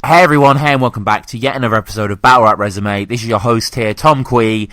Hey everyone, hey and welcome back to yet another episode of Battle Rap Resume. This is your host here, Tom Quee.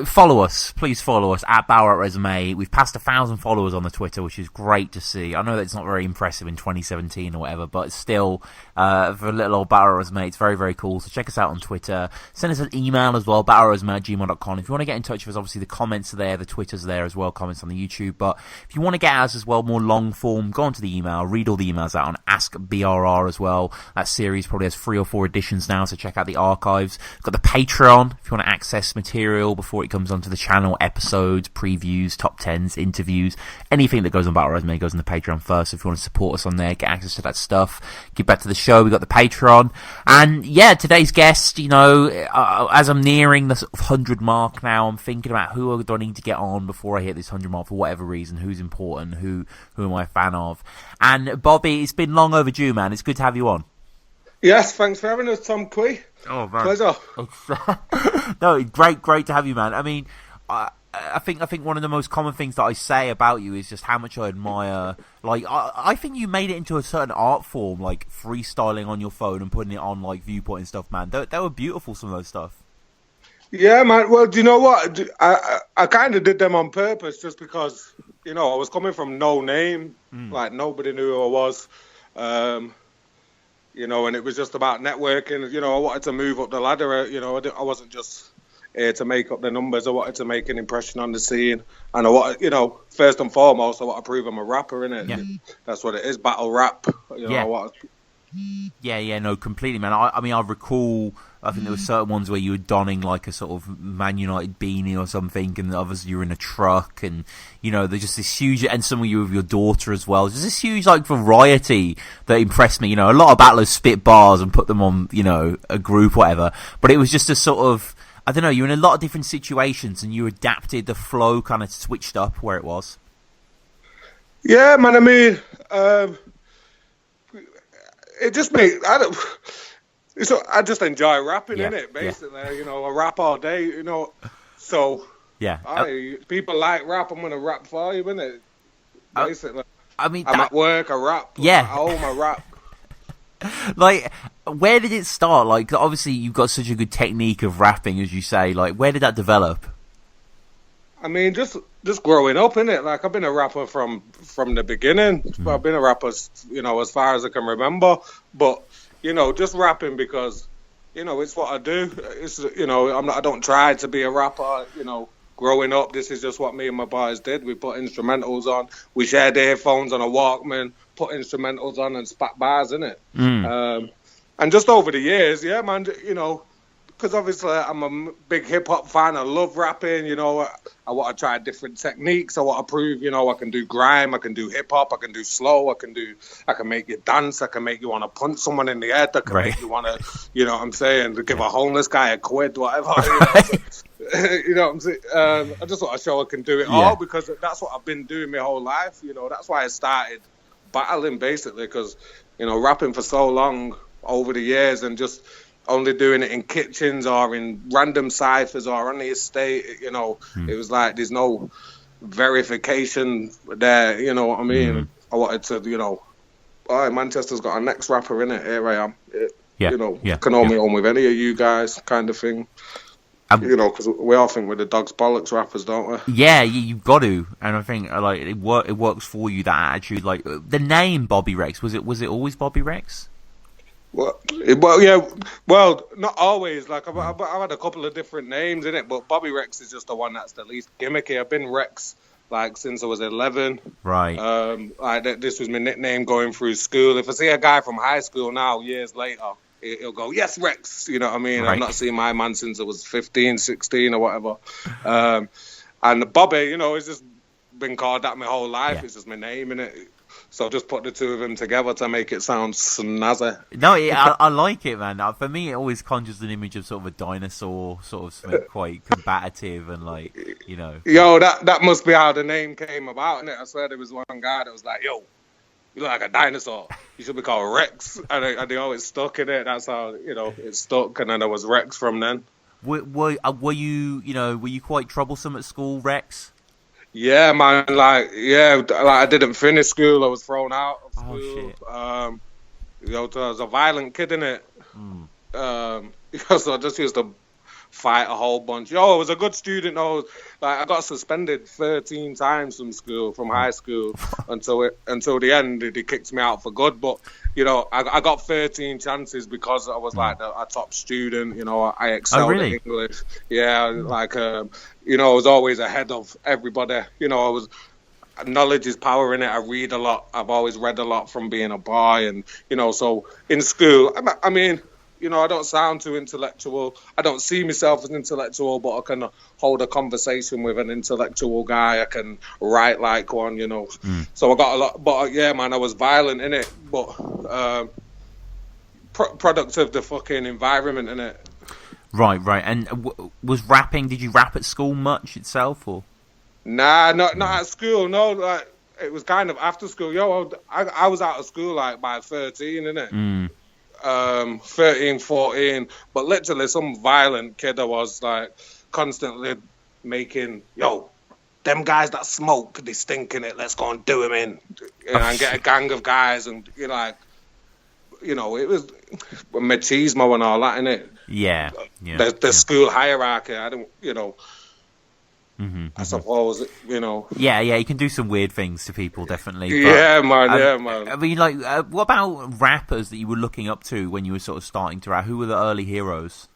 Follow us, please follow us at Battle Rap Resume. We've passed 1,000 followers on the Twitter, which is great to see. I know that it's not very impressive in 2017 or whatever, but still, for a little old Battle Rap Resume, it's very, very cool. So check us out on Twitter. Send us an email as well, battleresume@gmail.com. If you want to get in touch with us, obviously the comments are there, the Twitter's there as well, comments on the YouTube. But if you want to get at us as well, more long form, go onto the email, read all the emails out on Ask BRR as well. That series probably has 3 or 4 editions now, so check out the archives. We've got the Patreon if you want to access material before it comes onto the channel, episodes, previews, top 10s, interviews, anything that goes on Battle Resume goes on the Patreon first. If you want to support us on there, get access to that stuff. Get back to the show, we got the Patreon. And yeah, today's guest, as I'm nearing the sort of 100 mark now, I'm thinking about who do I need to get on before I hit this 100 mark for whatever reason, who's important, who am I a fan of. And Bobby, it's been long overdue, man. It's good to have you on. Yes, thanks for having us, Tom Quee. Oh, man. Pleasure. No, great to have you, man. I mean, I think one of the most common things that I say about you is just how much I admire. Like, I think you made it into a certain art form, like freestyling on your phone and putting it on like Viewpoint and stuff, man. They were beautiful, some of those stuff. Yeah, man. Well, do you know what? I kind of did them on purpose just because, I was coming from no name. Like, nobody knew who I was. And it was just about networking. I wanted to move up the ladder. I wasn't just here to make up the numbers. I wanted to make an impression on the scene. And I wanted, first and foremost, I want to prove I'm a rapper, innit? Yeah. That's what it is, battle rap. No, completely, man. I recall, I think there were certain ones where you were donning like a sort of Man United beanie or something, and others you were in a truck, and there's just this huge, and some of you with your daughter as well. There's this huge like variety that impressed me. A lot of battlers spit bars and put them on, a group, whatever. But it was just a sort of, I don't know, you're in a lot of different situations, and you adapted the flow, kind of switched up where it was. Yeah, man. I mean, it just makes I just enjoy rapping, innit? Basically, I rap all day, So people like rap. I'm gonna rap for you, innit? Basically, I'm at work. I rap. Yeah, at home I rap. Like, where did it start? Like, obviously you've got such a good technique of rapping, as you say. Like, where did that develop? I mean, just growing up, innit? Like, I've been a rapper from the beginning. I've been a rapper, as far as I can remember. But, just rapping because, it's what I do. It's, I don't try to be a rapper, Growing up, this is just what me and my boys did. We put instrumentals on. We shared earphones on a Walkman, put instrumentals on and spat bars, innit? And just over the years, yeah, man, because obviously I'm a big hip-hop fan. I love rapping, I want to try different techniques. I want to prove, I can do grime, I can do hip-hop, I can do slow, I can make you dance, I can make you want to punch someone in the head, I can make you want to, what I'm saying, to give a homeless guy a quid, whatever. You know what I'm saying? I just want to show I can do it all, because that's what I've been doing my whole life. That's why I started battling, basically, because, rapping for so long over the years and just only doing it in kitchens or in random ciphers or on the estate, it was like there's no verification there, you know what I mean? I wanted to, all right, Manchester's got our next rapper in it, here I am. Can hold me on with any of you guys, kind of thing. Because we all think we're the dog's bollocks rappers, don't we? Yeah, you've got to, and I think like it works for you, that attitude. Like the name Bobby Rex, was it always Bobby Rex? Well, not always. Like I've had a couple of different names in it, but Bobby Rex is just the one that's the least gimmicky. I've been Rex like since I was 11. Right. This was my nickname going through school. If I see a guy from high school now, years later, he'll go, yes, Rex. You know what I mean? Right. I've not seen my man since I was 15, 16 or whatever. And Bobby, it's just been called that my whole life. Yeah. It's just my name in it. So just put the two of them together to make it sound snazzy. No, I like it, man. For me, it always conjures an image of sort of a dinosaur, sort of something quite combative and like, Yo, that must be how the name came about, innit? I swear there was one guy that was like, yo, you look like a dinosaur. You should be called Rex. And they always stuck in it. That's how, it stuck. And then there was Rex from then. Were you quite troublesome at school, Rex? Yeah, man. I didn't finish school. I was thrown out of school. Oh, shit. I was a violent kid, innit? Because I just used to fight a whole bunch. I was a good student. I got suspended 13 times from high school until the end. They kicked me out for good. But I got 13 chances because I was like a top student. I excelled in English. Yeah, I was always ahead of everybody. Knowledge is power in it. I read a lot. I've always read a lot from being a boy, and so in school, I mean. I don't sound too intellectual. I don't see myself as intellectual, but I can hold a conversation with an intellectual guy. I can write like one, So I got a lot. But yeah, man, I was violent in it, but product of the fucking environment in it. Right. And was rapping? Did you rap at school much itself, or? Nah, not at school. No, like it was kind of after school. I was out of school like by 13, innit? 13, 14, but literally some violent kid I was like constantly making, them guys that smoke, they stink in it, let's go and do them in, and get a gang of guys, and it was machismo and all that, innit? Yeah. The school hierarchy, I don't, I suppose, Yeah, you can do some weird things to people, definitely. But, yeah, man. I mean, what about rappers that you were looking up to when you were sort of starting to rap? Who were the early heroes?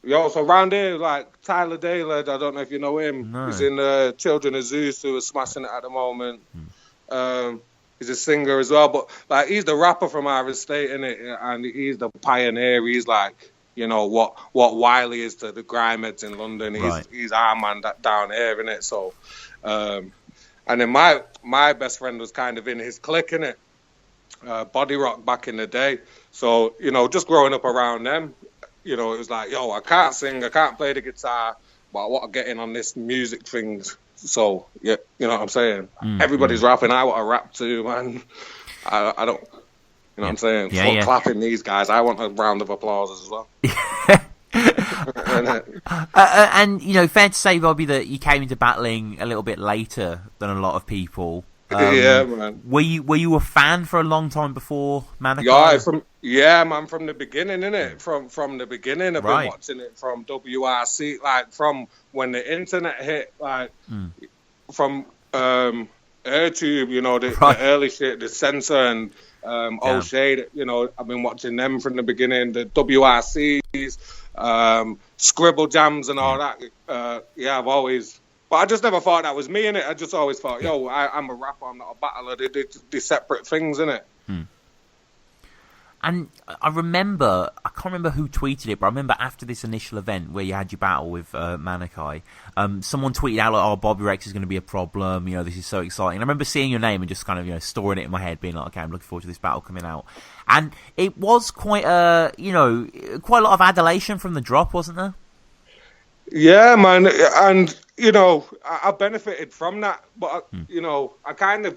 So around here, like Tyler Daylor, I don't know if you know him. No. He's in Children of Zeus, who is smashing it at the moment. He's a singer as well, but like he's the rapper from our estate, innit? And he's the pioneer. He's like, what Wiley is to the grime heads in London. He's our man down here, innit? So, and then my best friend was kind of in his clique, innit? Body Rock back in the day. So, just growing up around them, it was like, I can't sing, I can't play the guitar, but I want to get in on this music things. So, yeah, you know what I'm saying? Everybody's rapping, I want to rap too, man. I don't... You know what I'm saying? Fuck clapping these guys. I want a round of applause as well. And fair to say, Bobby, that you came into battling a little bit later than a lot of people. Yeah, man. Were you a fan for a long time before Manikye? Man, from the beginning, innit? From the beginning, I've been watching it from WRC, like from when the internet hit, like from AirTube, the early shit, the Censor and Oshea, I've been watching them from the beginning, the WRCs, Scribble Jams and all that. I've always... But I just never thought that was me, innit? I just always thought, I'm a rapper, I'm not a battler. They're separate things, innit? And I can't remember who tweeted it, but I remember after this initial event where you had your battle with Manikye, someone tweeted out, like, Bobby Rex is going to be a problem, this is so exciting. And I remember seeing your name and just kind of, storing it in my head, being like, okay, I'm looking forward to this battle coming out. And it was quite quite a lot of adulation from the drop, wasn't there? Yeah, man, and, I benefited from that, but, I kind of...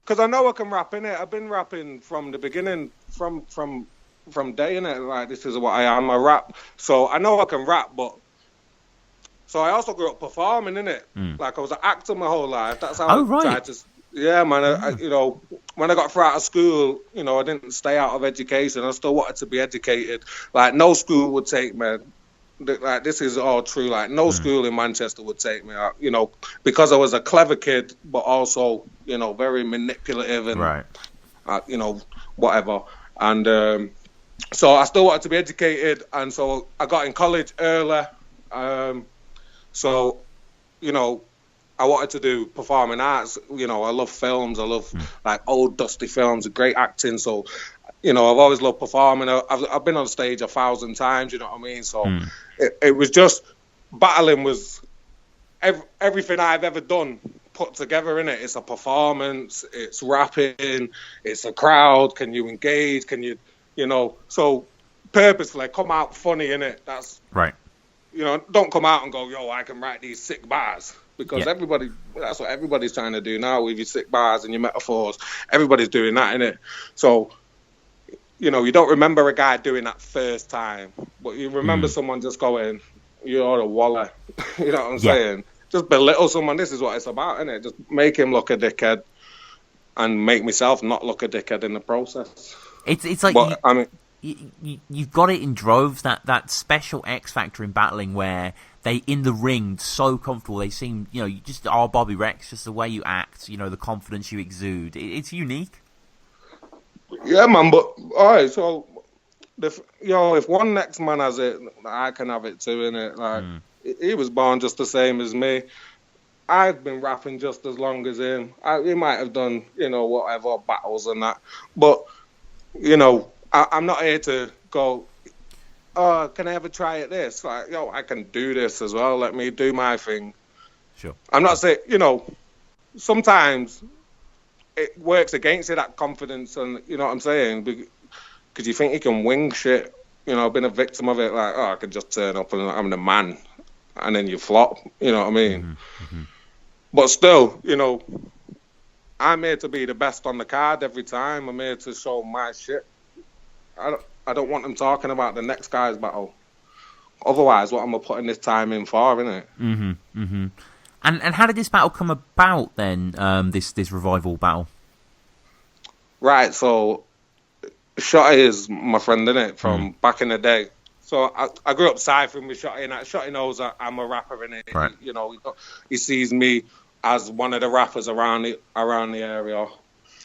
Because I know I can rap, innit? I've been rapping from the beginning, from day, innit? Like, this is what I am, I rap. So I know I can rap, but... So I also grew up performing, innit? Like, I was an actor my whole life. That's how I tried to... Yeah, man, I when I got through out of school, I didn't stay out of education. I still wanted to be educated. Like, no school would take me... Like, this is all true. Like, no school in Manchester would take me out, because I was a clever kid, but also, very manipulative and, whatever. And so I still wanted to be educated, and so I got in college early. So, I wanted to do performing arts. I love films. I love, like, old, dusty films, great acting. So, I've always loved performing. I've been on stage 1,000 times, you know what I mean? So it was just, battling was everything I've ever done put together in it. It's a performance, it's rapping, it's a crowd. Can you engage? Can you, so purposefully come out funny in it. That's right. Don't come out and go, I can write these sick bars. Because that's what everybody's trying to do now with your sick bars and your metaphors. Everybody's doing that, innit? So, you don't remember a guy doing that first time, but you remember someone just going, you're a waller. You know what I'm saying? Just belittle someone. This is what it's about, innit? Just make him look a dickhead and make myself not look a dickhead in the process. It's like... But, you've got it in droves, that special X factor in battling where they in the ring so comfortable. They seem, you just are Bobby Rex, just the way you act, the confidence you exude. It's unique. Yeah, man. But all right, so if one next man has it, I can have it too, innit? Like he was born just the same as me. I've been rapping just as long as him. He might have done, whatever battles and that, but I'm not here to go, oh, can I ever try it this? Like, I can do this as well. Let me do my thing. Sure. I'm not saying, sometimes it works against you, that confidence, and you know what I'm saying? Because you think you can wing shit, been a victim of it, like, I can just turn up and I'm the man, and then you flop, you know what I mean? Mm-hmm. But still, I'm here to be the best on the card every time. I'm here to show my shit. I don't want them talking about the next guy's battle. Otherwise, what am I putting this time in for, innit? Mm-hmm. Mm-hmm. And how did this battle come about then? This revival battle. Right. So, Shotty is my friend, innit, from back in the day. So I grew up ciphering with Shotty, and Shotty knows that I'm a rapper, innit? Right. He sees me as one of the rappers around the area.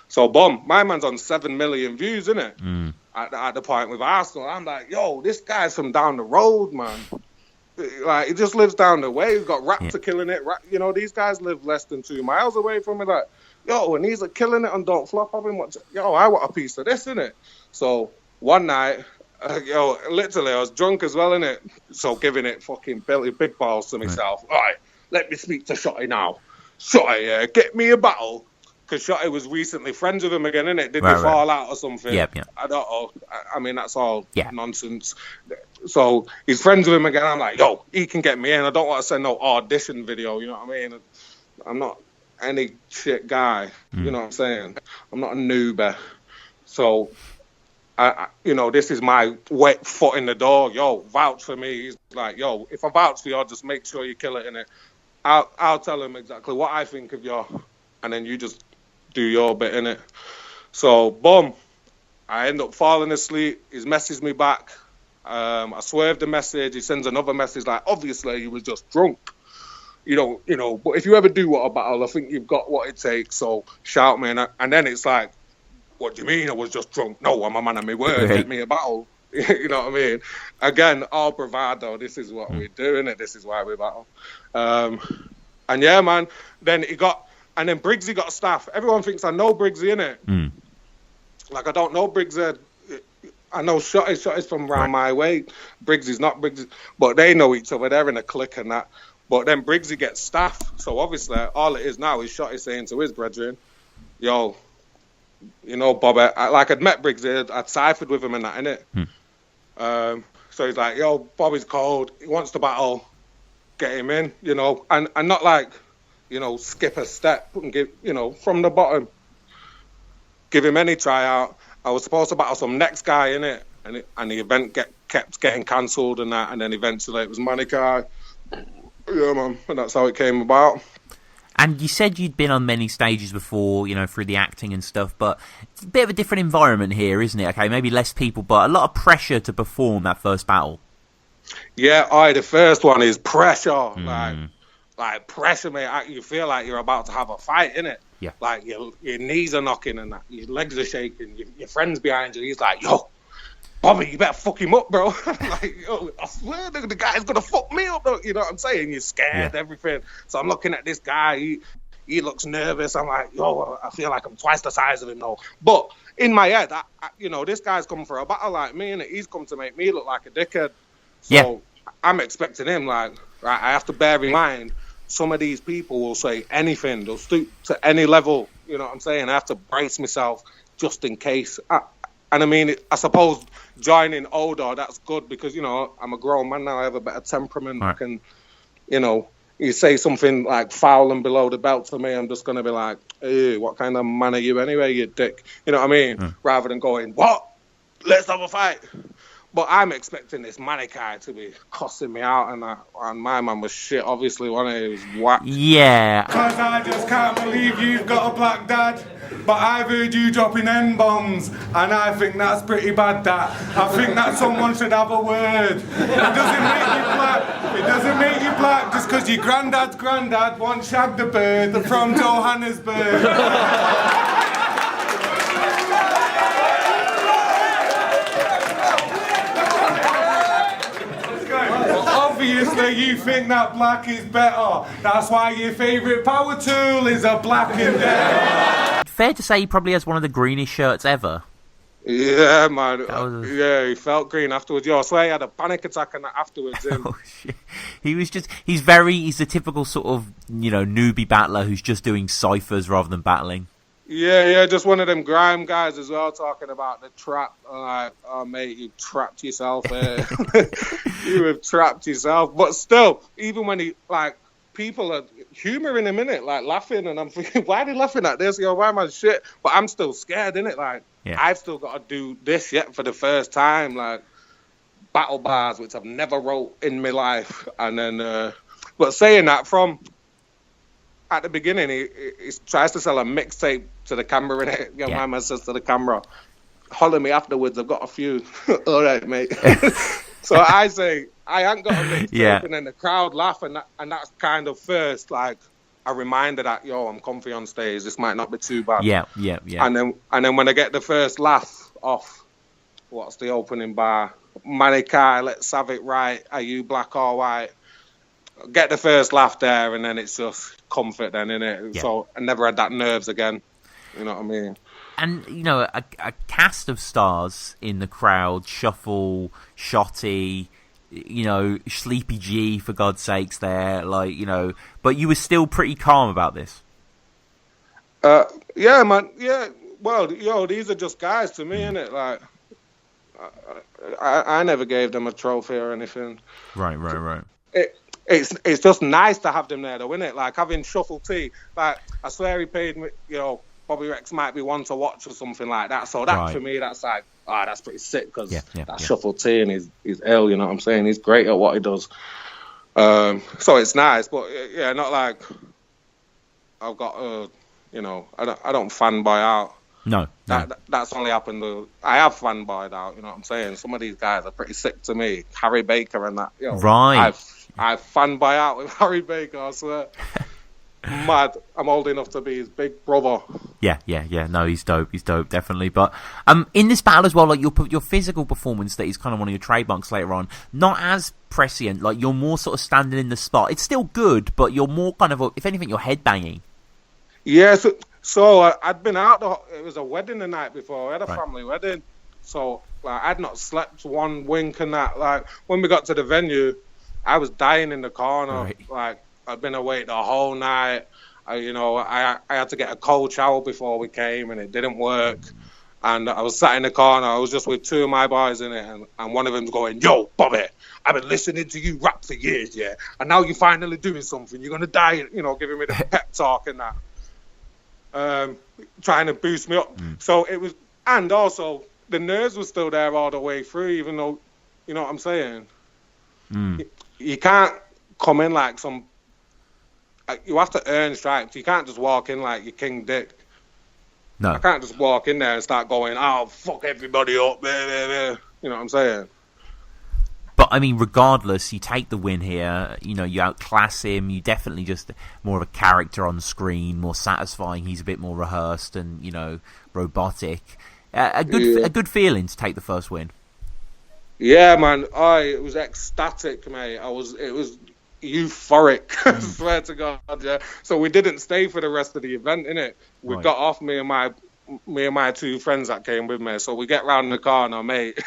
So, boom, my man's on 7 million views, innit? At the point with Arsenal, I'm like, yo, this guy's from down the road, man. Like, he just lives down the way. He's got Raptor killing it. These guys live less than 2 miles away from me. Like, yo, and he's killing it on Don't Flop. I've been watching. Yo, I want a piece of this, innit? So one night, literally, I was drunk as well, innit? So giving it fucking belly big balls to myself. All right, let me speak to Shotty now. Shotty, get me a battle. Because Shotty was recently friends with him again, innit? Did they fall out or something? Yep. I don't know. I mean, that's all nonsense. So he's friends with him again. I'm like, yo, he can get me in. I don't want to send no audition video, you know what I mean? I'm not any shit guy, you know what I'm saying? I'm not a newbie. So, this is my wet foot in the door. Yo, vouch for me. He's like, yo, if I vouch for you, I'll just make sure you kill it, innit? I'll tell him exactly what I think of you, and then you just do your bit, innit? So, boom. I end up falling asleep. He's messaged me back. I swerved the message. He sends another message like, obviously, he was just drunk. But if you ever do want a battle, I think you've got what it takes, so shout me. And then it's like, what do you mean I was just drunk? No, I'm a man of my word. Get me a battle. You know what I mean? Again, all bravado. This is what we're doing, and this is why we battle. And yeah, man. And then Briggsy got staff. Everyone thinks I know Briggsy, innit? Like, I don't know Briggsy. I know Shotty's from around my way. Briggsy's not Briggsy. But they know each other. They're in a clique and that. But then Briggsy gets staff. So obviously, all it is now is Shotty saying to his brethren, yo, Bob, I'd met Briggsy. I'd ciphered with him and that, innit? So he's like, yo, Bobby's cold. He wants to battle. Get him in, and not like, skip a step and give, from the bottom, give him any tryout. I was supposed to battle some next guy, innit? And the event kept getting cancelled and that, and then eventually it was Manikye. Yeah, man, and that's how it came about. And you said you'd been on many stages before, through the acting and stuff, but it's a bit of a different environment here, isn't it? Okay, maybe less people, but a lot of pressure to perform that first battle. Yeah, the first one is pressure. Like pressure, mate. You feel like you're about to have a fight, innit? Yeah. Like your knees are knocking and that, your legs are shaking, your friend's behind you. He's like, yo, Bobby, you better fuck him up, bro. Like, yo, I swear the guy's gonna fuck me up, bro. You know what I'm saying? You're scared, everything. So I'm looking at this guy. He looks nervous. I'm like, yo, I feel like I'm twice the size of him now. But in my head, this guy's come for a battle like me, and he's come to make me look like a dickhead. So I'm expecting him, like, right, I have to bear in mind, some of these people will say anything. They'll stoop to any level. You know what I'm saying? I have to brace myself just in case. And I mean, I suppose joining older, that's good because, I'm a grown man now. I have a better temperament. Right. I can, you say something like foul and below the belt to me, I'm just going to be like, hey, what kind of man are you anyway, you dick? You know what I mean? Rather than going, what? Let's have a fight. But I'm expecting this Manikye to be cussing me out, and my man was shit, obviously, wasn't he? He was whack. Yeah. Cause I just can't believe you've got a black dad. But I've heard you dropping N-bombs, and I think that's pretty bad, that. I think that someone should have a word. It doesn't make you black. It doesn't make you black just because your granddad's granddad once shagged a bird from Johannesburg. Obviously, you think that black is better. That's why your favourite power tool is a blackened. Fair to say he probably has one of the greenest shirts ever. Yeah, man. Yeah, he felt green afterwards. Yo, I swear he had a panic attack and that afterwards. Oh, shit. He's the typical sort of, newbie battler who's just doing ciphers rather than battling. Yeah, just one of them grime guys as well, talking about the trap. Like, oh, mate, you trapped yourself here. You have trapped yourself. But still, even when people are humouring him, innit? Like, laughing, and I'm thinking, why are they laughing at this? Why am I shit? But I'm still scared, innit? Like, I've still got to do this yet for the first time, like, battle bars, which I've never wrote in my life. And then, but saying that, from at the beginning, he tries to sell a mixtape to the camera, innit? My man says to the camera, holler me afterwards, I've got a few. All right, mate. So I say, I ain't got a mixtape, and then the crowd laugh, and that's kind of first, like, a reminder that, I'm comfy on stage, this might not be too bad. Yeah. And then when I get the first laugh off, what's the opening bar? Manikye, let's have it right, are you black or white? Get the first laugh there, and then it's just comfort then, innit? Yeah. So I never had that nerves again. You know what I mean? And, a cast of stars in the crowd, Shuffle, Shotty, Sleepy G, for God's sakes, there, but you were still pretty calm about this. Yeah, man, yeah. Well, these are just guys to me, innit? Like, I never gave them a trophy or anything. Right. It's just nice to have them there, though, innit? Like, having Shuffle T, like, I swear he paid me, Bobby Rex might be one to watch or something like that. So that, for me, that's like, that's pretty sick, because that's Shuffle T, and he's ill, you know what I'm saying? He's great at what he does. So it's nice, but, not like I've got, I don't fanboy out. No. That's only happened. I have fanboyed out, you know what I'm saying? Some of these guys are pretty sick to me. Harry Baker and that. Right. I fanboy out with Harry Baker, I swear. Mad. I'm old enough to be his big brother. Yeah. No, he's dope, definitely. But in this battle as well, like your physical performance, that is kind of one of your trademarks later on, not as prescient. Like, you're more sort of standing in the spot. It's still good, but you're more kind of, if anything, you're headbanging. Yeah, so I'd been out. It was a wedding the night before. I had a family wedding. So, like, I'd not slept one wink and that. Like, when we got to the venue, I was dying in the corner. Right. Like, I'd been awake the whole night. I had to get a cold shower before we came, and it didn't work. And I was sat in the corner. I was just with two of my boys in it, and one of them's going, "Yo, Bobby, I've been listening to you rap for years, yeah, and now you're finally doing something. You're gonna die," giving me the pep talk and that, trying to boost me up. So it was, and also the nerves were still there all the way through, even though, you know what I'm saying. You can't come in like some. You have to earn stripes. You can't just walk in like you're King Dick. No. I can't just walk in there and start going, "Oh, fuck everybody up." You know what I'm saying? But, I mean, regardless, you take the win here. You outclass him. You definitely just more of a character on screen, more satisfying. He's a bit more rehearsed and, robotic. A good feeling to take the first win. Yeah, man. It was ecstatic, mate. It was euphoric. I swear to God, yeah. So we didn't stay for the rest of the event, innit? We got off, me and my two friends that came with me. So we get round the corner, mate.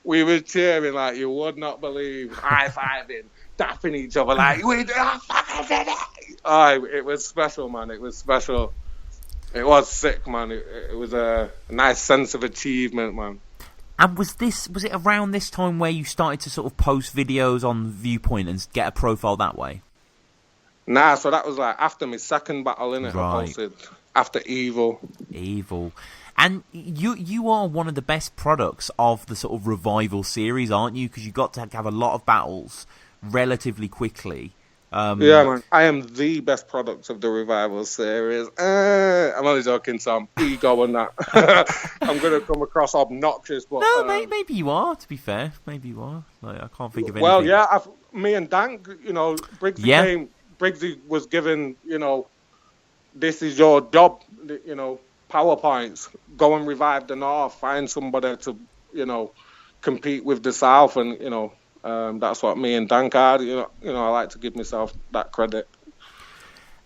We were cheering like you would not believe, high-fiving, dapping each other like, we fucking did it! It was special, man. It was special. It was sick, man. It was a nice sense of achievement, man. And was it around this time where you started to sort of post videos on Viewpoint and get a profile that way? Nah, so that was like after my second battle, innit? Right. I posted after Evil. And you are one of the best products of the sort of revival series, aren't you? Because you got to have a lot of battles relatively quickly. Yeah, man. I am the best product of the revival series. I'm only joking, Tom. Ego and that. I'm going to come across obnoxious, but... No, maybe you are, to be fair. Maybe you are. Like, I can't think of anything. Well, yeah, me and Dank, Briggsy was given, this is your job, PowerPoints. Go and revive the North. Find somebody to, compete with the South, and, that's what me and Dank had. I like to give myself that credit.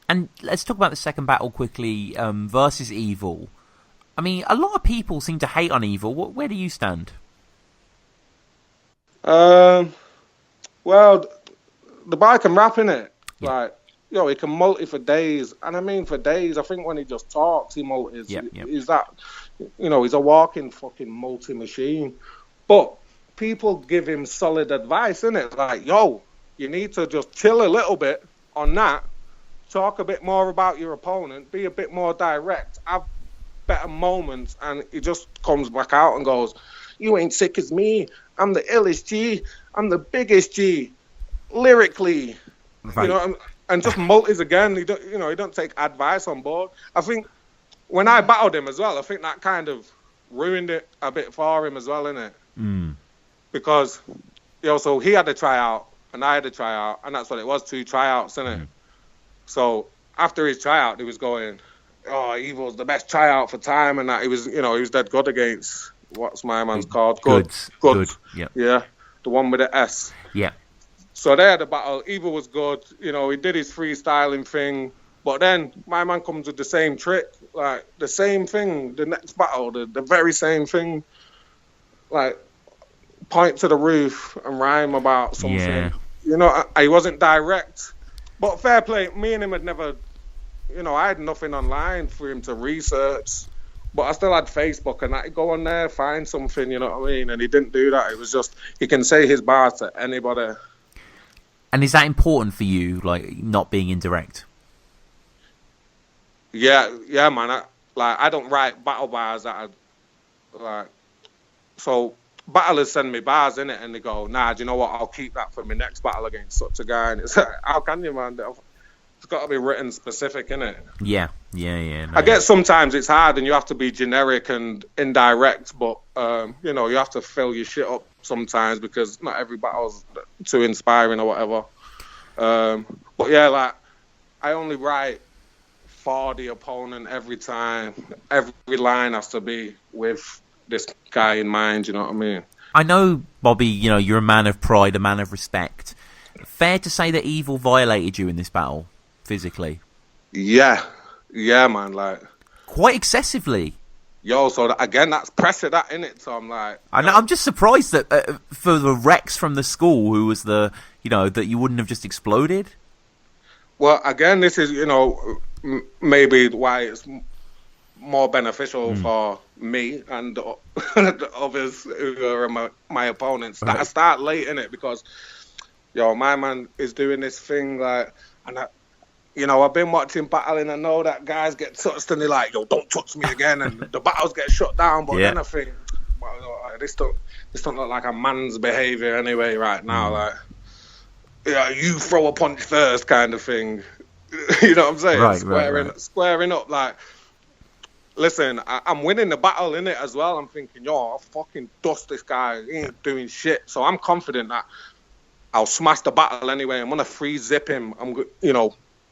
And let's talk about the second battle quickly, versus Evil. I mean, a lot of people seem to hate on Evil. Where do you stand? Well, the guy can rap, innit? Yeah. Like, he can multi for days. And I mean, for days, I think when he just talks, he multis. Yeah. He's that, he's a walking fucking multi-machine. But people give him solid advice, innit? Like, you need to just chill a little bit on that. Talk a bit more about your opponent. Be a bit more direct. Have better moments. And he just comes back out and goes, you ain't sick as me. I'm the illest G. I'm the biggest G. Lyrically. Right. And just multis again. He don't take advice on board. I think when I battled him as well, I think that kind of ruined it a bit for him as well, innit? Mm. Because, so he had a tryout and I had a tryout, and that's what it was, 2 tryouts, innit? Mm. So after his tryout, he was going, Evil's the best tryout for time, and that he was dead good against, what's my man's called? Good. Yep. Yeah, the one with the S. Yeah. So they had a battle. Evil was good. He did his freestyling thing. But then my man comes with the same trick. Like, the same thing. The next battle, the very same thing. Like, point to the roof and rhyme about something. Yeah. I wasn't direct. But fair play, me and him had never... I had nothing online for him to research. But I still had Facebook, and I'd go on there, find something, you know what I mean? And he didn't do that. It was just, he can say his bars to anybody. And is that important for you, like, not being indirect? Yeah, man. I don't write battle bars that are, so battlers send me bars, innit? And they go, nah, do you know what? I'll keep that for my next battle against such a guy. And it's like, how can you, man? It's got to be written specific, innit? Yeah. No. I guess sometimes it's hard and you have to be generic and indirect, but, you have to fill your shit up sometimes because not every battle's too inspiring or whatever. But yeah, I only write for the opponent every time. Every line has to be with this guy in mind, you know what I mean? I know, Bobby, you're a man of pride, a man of respect. Fair to say that Evil violated you in this battle, physically? Yeah, man, quite excessively. So again, that's pressure, that, innit? So I'm just surprised that for the Rex from the school, who was that you wouldn't have just exploded. Well, again, this is, maybe why it's more beneficial for me and the others who are my opponents. That I start late, innit? Because, my man is doing this thing, I've been watching battling. I know that guys get touched and they're like, don't touch me again. And the battles get shut down. But then I think, this don't look like a man's behaviour anyway right now. You throw a punch first kind of thing. You know what I'm saying? Right. Squaring up. Listen, I'm winning the battle, innit, as well. I'm thinking, I'll fucking dust this guy. He ain't doing shit. So I'm confident that I'll smash the battle anyway. I'm going to free zip him.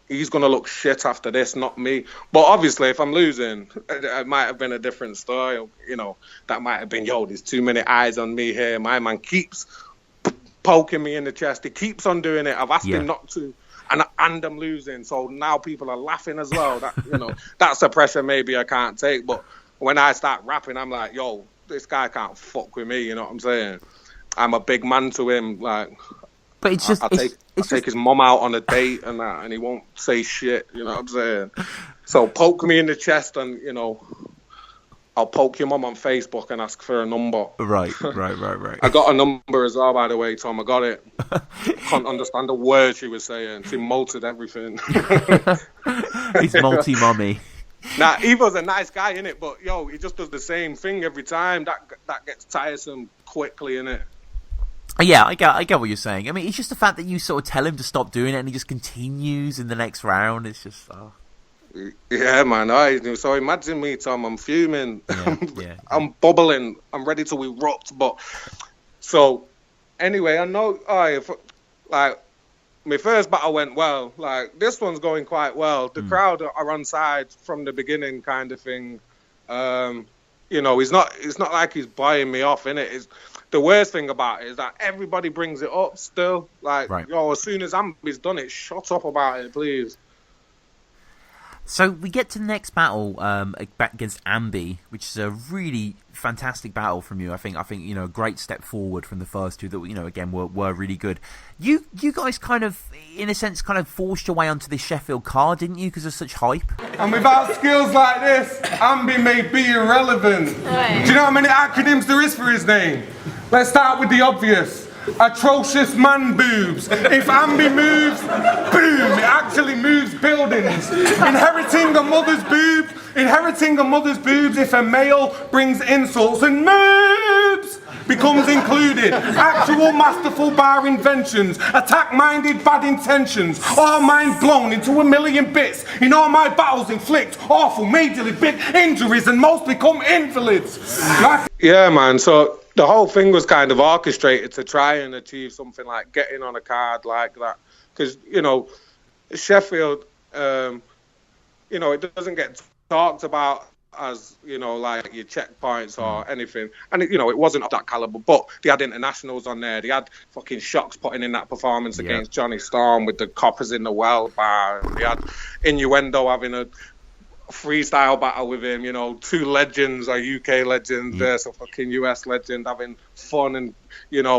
He's going to look shit after this, not me. But obviously, if I'm losing, it might have been a different story. That might have been, there's too many eyes on me here. My man keeps poking me in the chest. He keeps on doing it. I've asked him not to. And I'm losing. So now people are laughing as well. That, that's a pressure maybe I can't take. But when I start rapping, I'm like, this guy can't fuck with me. You know what I'm saying? I'm a big man to him. But it's just... I take his mum out on a date and that, and he won't say shit, you know what I'm saying? So poke me in the chest and, I'll poke your mum on Facebook and ask for a number. Right. I got a number as well, by the way, Tom. I got it. Can't understand a word she was saying. She multed everything. It's multi-mummy. Nah, Evo's a nice guy, innit? But yo, he just does the same thing every time. That gets tiresome quickly, innit? Yeah, I get what you're saying. I mean, it's just the fact that you sort of tell him to stop doing it and he just continues in the next round. It's just, Yeah, man. So imagine me, Tom. I'm fuming. Yeah. I'm bubbling. I'm ready to erupt. But so anyway, I know. Like my first battle went well. Like this one's going quite well. The crowd are on side from the beginning, kind of thing. It's not like he's buying me off, innit? It's the worst thing about it is that everybody brings it up still. Like, as soon as Ambi's done it, shut up about it, please. So we get to the next battle back against Ambi, which is a really fantastic battle from you. I think a great step forward from the first two that again were really good. You guys kind of, in a sense, kind of forced your way onto this Sheffield card, didn't you? Because of such hype. And without skills like this, Ambi may be irrelevant. Right. Do you know how many acronyms there is for his name? Let's start with the obvious. Atrocious man boobs. If Ambi moves, boom, it actually moves buildings. Inheriting a mother's boobs if a male brings insults and moves becomes included. Actual masterful bar inventions, attack-minded bad intentions, all mind blown into a million bits. In all my battles inflict awful, majorly big injuries and most become invalids. Yeah, man, so the whole thing was kind of orchestrated to try and achieve something like getting on a card like that. Because, Sheffield, it doesn't get talked about as, like your checkpoints or anything. And, it wasn't of that caliber. But they had internationals on there. They had fucking Shocks putting in that performance against Johnny Storm with the coppers in the well bar. They had Innuendo having a freestyle battle with him, two legends, a UK legend, there's a fucking US legend having fun and,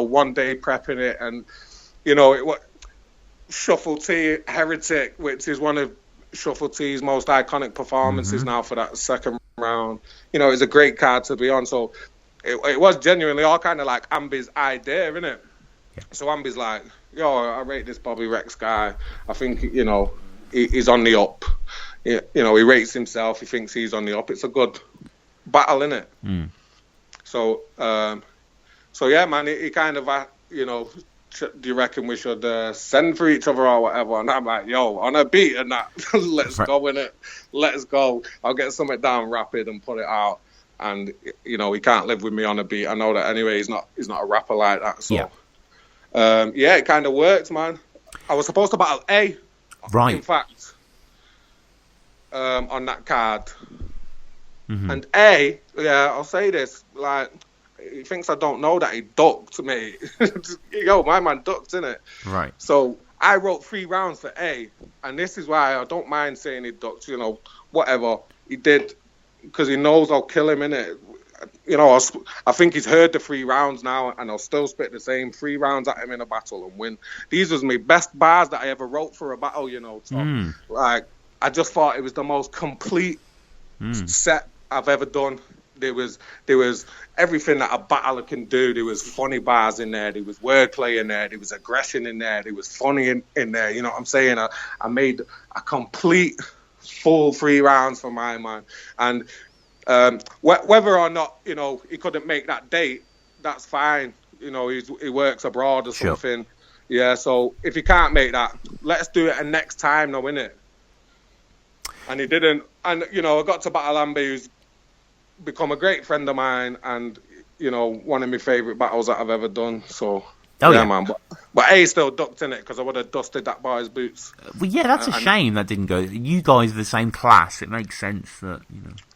one day prepping it. And, Shuffle T Heretic, which is one of Shuffle T's most iconic performances now for that second round. It's a great card to be on. So it was genuinely all kind of like Ambi's idea, innit? Yeah. So Ambi's like, I rate this Bobby Rex guy. I think, he's on the up. He rates himself. He thinks he's on the up. It's a good battle, innit? So yeah, man. He kind of, do you reckon we should send for each other or whatever? And I'm like, on a beat and that, let's go, innit? Let's go. I'll get something down rapid and put it out. And he can't live with me on a beat. I know that anyway. He's not a rapper like that. So it kind of worked, man. I was supposed to battle A. Right. In fact. On that card. And I'll say this, like, he thinks I don't know that he ducked me. My man ducked, innit? Right. So I wrote 3 rounds for A, and this is why I don't mind saying he ducked, whatever. He did, because he knows I'll kill him, innit? I think he's heard the 3 rounds now, and I'll still spit the same 3 rounds at him in a battle and win. These was my best bars that I ever wrote for a battle, So, like, I just thought it was the most complete set I've ever done. There was everything that a battler can do. There was funny bars in there. There was wordplay in there. There was aggression in there. There was funny in there. You know what I'm saying? I made a complete full 3 rounds for my man. And whether or not, he couldn't make that date, that's fine. He works abroad or something. Yeah, so if he can't make that, let's do it next time now, innit? And he didn't. And, I got to battle Ambi, who's become a great friend of mine and, one of my favourite battles that I've ever done. So, man. But A still ducked in it because I would have dusted that boy's boots. Well, yeah, that's a shame that didn't go. You guys are the same class. It makes sense that,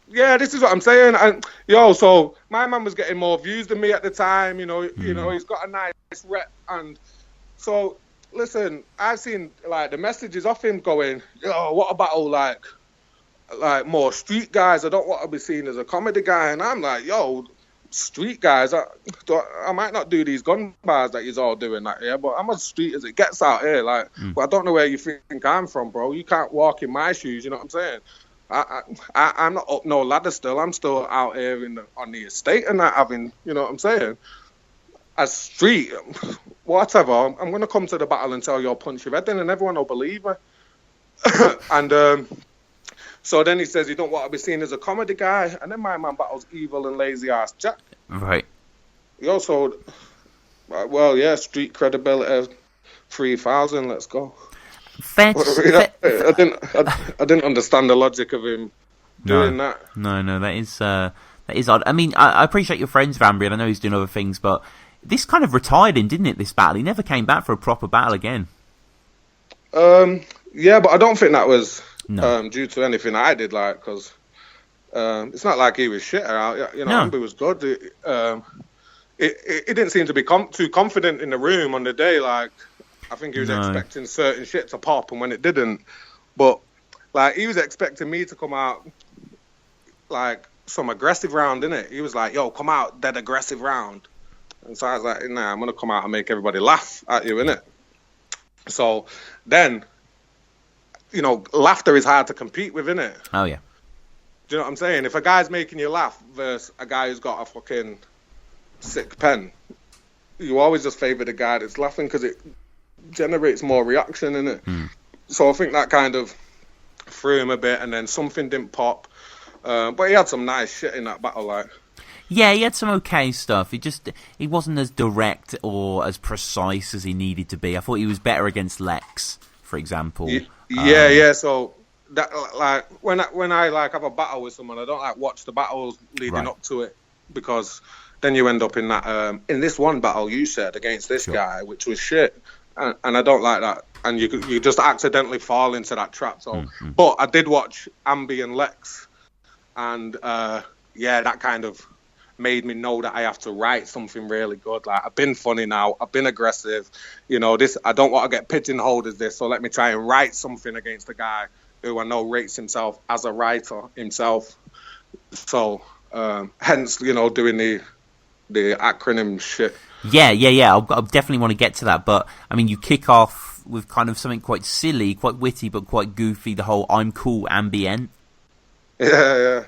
Yeah, this is what I'm saying. And, so my man was getting more views than me at the time. He's got a nice rep. And so, listen, I've seen, like, the messages off him going, what a battle, like more street guys. I don't want to be seen as a comedy guy. And I'm like, street guys, I might not do these gun bars that you're all doing, but I'm as street as it gets out here. Like, but I don't know where you think I'm from, bro. You can't walk in my shoes, you know what I'm saying? I'm not up no ladder still. I'm still out here on the estate and that having, you know what I'm saying? As street, whatever, I'm going to come to the battle and tell you I'll punch your head in and everyone will believe me. And, So then he says, you don't want to be seen as a comedy guy. And then my man battles evil and lazy ass Jack. Right. He also, well, yeah, street credibility, 3,000, let's go. I didn't understand the logic of him doing that. No, that is odd. I mean, I appreciate your friends, Ambi, and I know he's doing other things, but this kind of retired him, didn't it, this battle? He never came back for a proper battle again. Yeah, but I don't think that was due to anything I did, like, because it's not like he was shit. Ambi was good. It didn't seem to be too confident in the room on the day, like, I think he was expecting certain shit to pop, and when it didn't, but like he was expecting me to come out like some aggressive round, innit? He was like, "Yo, come out dead aggressive round," and so I was like, "Nah, I'm gonna come out and make everybody laugh at you, innit?" So then, laughter is hard to compete with, innit? Oh yeah. Do you know what I'm saying? If a guy's making you laugh versus a guy who's got a fucking sick pen, you always just favour the guy that's laughing because it generates more reaction, innit? So I think that kind of threw him a bit, and then something didn't pop. But he had some nice shit in that battle, like. Yeah, he had some okay stuff. He wasn't as direct or as precise as he needed to be. I thought he was better against Lex, for example. Yeah. So that, like, when I like have a battle with someone, I don't like watch the battles leading up to it, because then you end up in that. In this one battle, you said against this guy, which was shit. And I don't like that, and you just accidentally fall into that trap. So, but I did watch Ambi and Lex, and that kind of made me know that I have to write something really good. Like, I've been funny now, I've been aggressive, this, I don't want to get pigeonholed as this, so let me try and write something against a guy who I know rates himself as a writer himself. So, hence, doing the acronym shit. Yeah. I definitely want to get to that, but I mean, you kick off with kind of something quite silly, quite witty, but quite goofy. The whole "I'm cool" ambient. Yeah.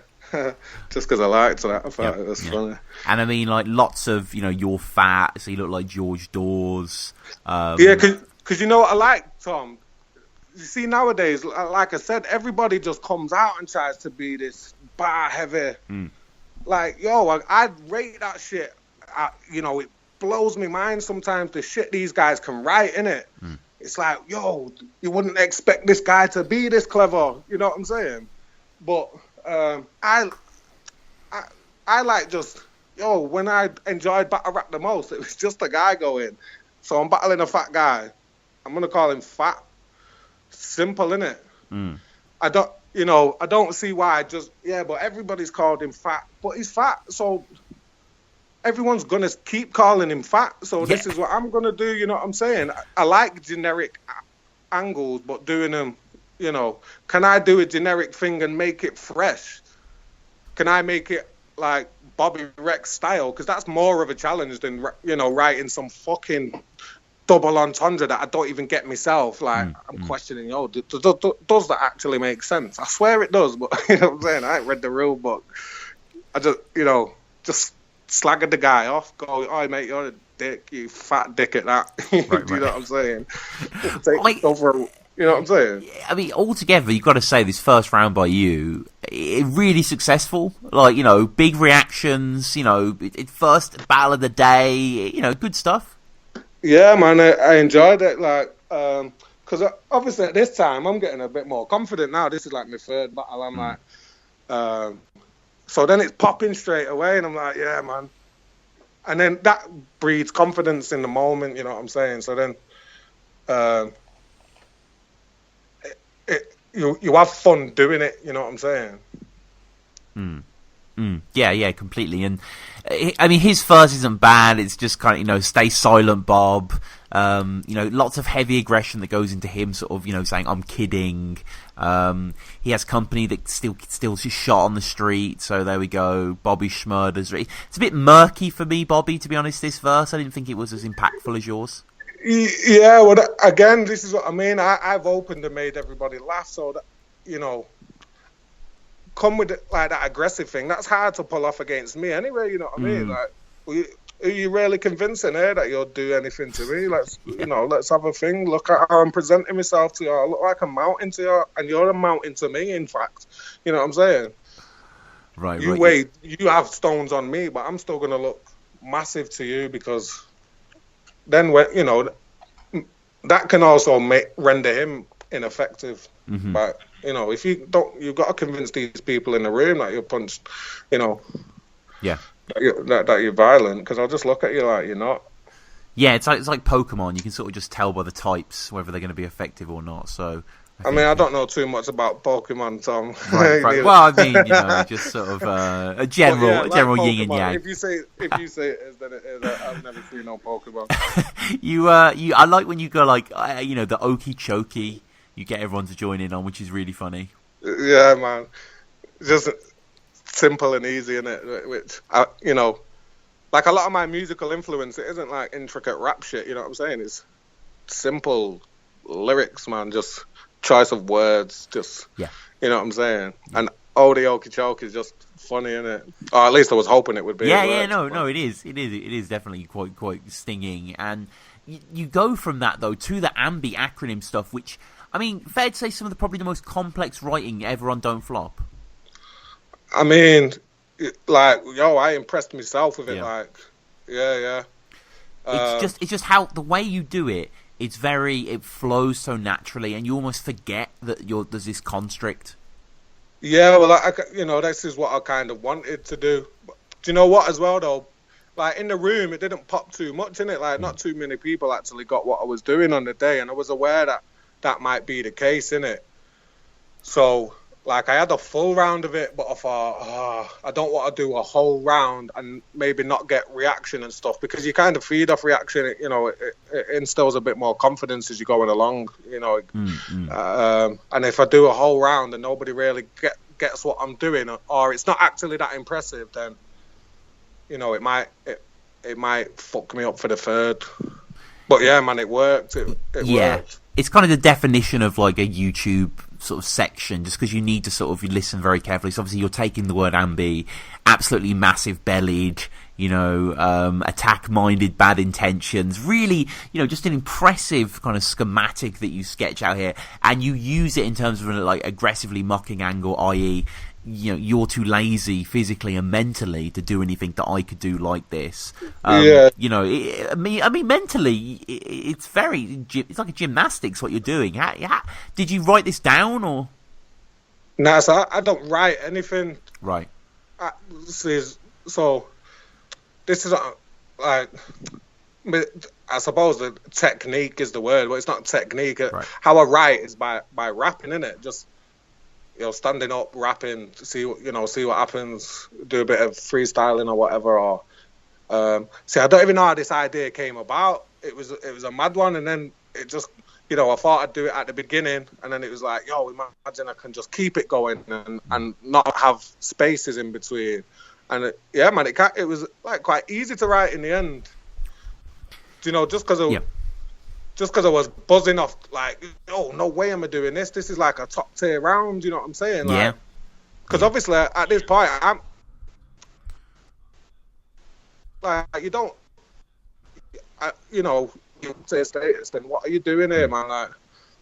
Just because I liked that, I thought it was funny. And I mean, like, lots of you're fat, so you look like George Dawes. Because you know what I like, Tom. You see, nowadays, like I said, everybody just comes out and tries to be this bar heavy. Like, I rate that shit. It blows me mind sometimes the shit these guys can write, innit? It's like, you wouldn't expect this guy to be this clever, you know what I'm saying? But I like just, when I enjoyed battle rap the most, it was just a guy going, so I'm battling a fat guy, I'm gonna call him fat. Simple, innit? I don't see why, but everybody's called him fat, but he's fat, so everyone's going to keep calling him fat, so this is what I'm going to do, you know what I'm saying? I like generic angles, but doing them, can I do a generic thing and make it fresh? Can I make it like Bobby Rex style? Because that's more of a challenge than, writing some fucking double entendre that I don't even get myself. Like, I'm questioning, does that actually make sense? I swear it does, but, you know what I'm saying? I ain't read the rule book. I just, just slagging the guy off, go, "Oh, mate, you're a dick, you fat dick at that." Do you know what I'm saying? You know what I'm saying? I mean, altogether, you've got to say this first round by you, really successful. Like, big reactions, first battle of the day, good stuff. Yeah, man, I enjoyed it. Like, because obviously at this time, I'm getting a bit more confident now. This is like my third battle. I'm like, so then it's popping straight away, and I'm like, yeah, man. And then that breeds confidence in the moment, you know what I'm saying? So then you have fun doing it, you know what I'm saying? Yeah, completely. And I mean, his first isn't bad. It's just kind of, stay silent, Bob. Lots of heavy aggression that goes into him sort of, saying, "I'm kidding." He has company that still shot on the street, so there we go. Bobby Schmurders. It's a bit murky for me, Bobby, to be honest, this verse. I didn't think it was as impactful as yours. Yeah, well, again, this is what I mean. I've opened and made everybody laugh, so that, come with like that aggressive thing. That's hard to pull off against me anyway, you know what I mean? Like, are you really convincing here that you'll do anything to me? Let's have a thing. Look at how I'm presenting myself to you. I look like a mountain to you, and you're a mountain to me, in fact. You know what I'm saying? Right. You have stones on me, but I'm still going to look massive to you, because then, that can also render him ineffective. Mm-hmm. But, if you don't, you've got to convince these people in the room that you're punched, Yeah. that you're violent, because I'll just look at you like you're not. Yeah, it's like Pokemon. You can sort of just tell by the types whether they're going to be effective or not. So, I don't know too much about Pokemon, Tom. Right. Well, I mean, just sort of a general yin and yang. If you say it is, then it is. I've never seen no Pokemon. I like when you go like, the Okie Choki. You get everyone to join in on, which is really funny. Yeah, man. Just simple and easy, innit? Which, like a lot of my musical influence, it isn't like intricate rap shit, you know what I'm saying? It's simple lyrics, man, just choice of words, just, you know what I'm saying? Yeah. And the Okeechobee is just funny, innit? Or at least I was hoping it would be. No, it is. It is definitely quite stinging. And you go from that, though, to the Ambi acronym stuff, which, I mean, fair to say some of probably the most complex writing ever on Don't Flop. I mean, I impressed myself with it. It's just how the way you do it. It flows so naturally, and you almost forget that there's this constrict. Yeah, well, this is what I kind of wanted to do. But do you know what, as well, though? Like, in the room, it didn't pop too much in it. Like, not too many people actually got what I was doing on the day, and I was aware that might be the case, innit? So, like, I had a full round of it, but I thought, I don't want to do a whole round and maybe not get reaction and stuff, because you kind of feed off reaction. It instills a bit more confidence as you're going along, and if I do a whole round and nobody really gets what I'm doing, or it's not actually that impressive, then, it might fuck me up for the third. But yeah, man, it worked. It worked. It's kind of the definition of like a YouTube sort of section, just because you need to sort of listen very carefully. So obviously you're taking the word Ambi, absolutely massive bellied, attack-minded, bad intentions. Really, just an impressive kind of schematic that you sketch out here, and you use it in terms of like aggressively mocking angle, i.e., you're too lazy physically and mentally to do anything that I could do like this. I mean, mentally, it's like a gymnastics what you're doing. Did you write this down, or? No, so I don't write anything. Right. This is like, I suppose the technique is the word, but it's not technique. Right. How I write is by rapping, innit? Just, standing up, rapping, see what happens, do a bit of freestyling or whatever. Or I don't even know how this idea came about. It was a mad one, and then it just, I thought I'd do it at the beginning, and then it was like, imagine I can just keep it going and not have spaces in between. And it was like quite easy to write in the end. Just because I was buzzing off, like, no way am I doing this. This is like a top tier round, you know what I'm saying? Like, because obviously at this point, I'm like, you say status, then what are you doing here, man? Like,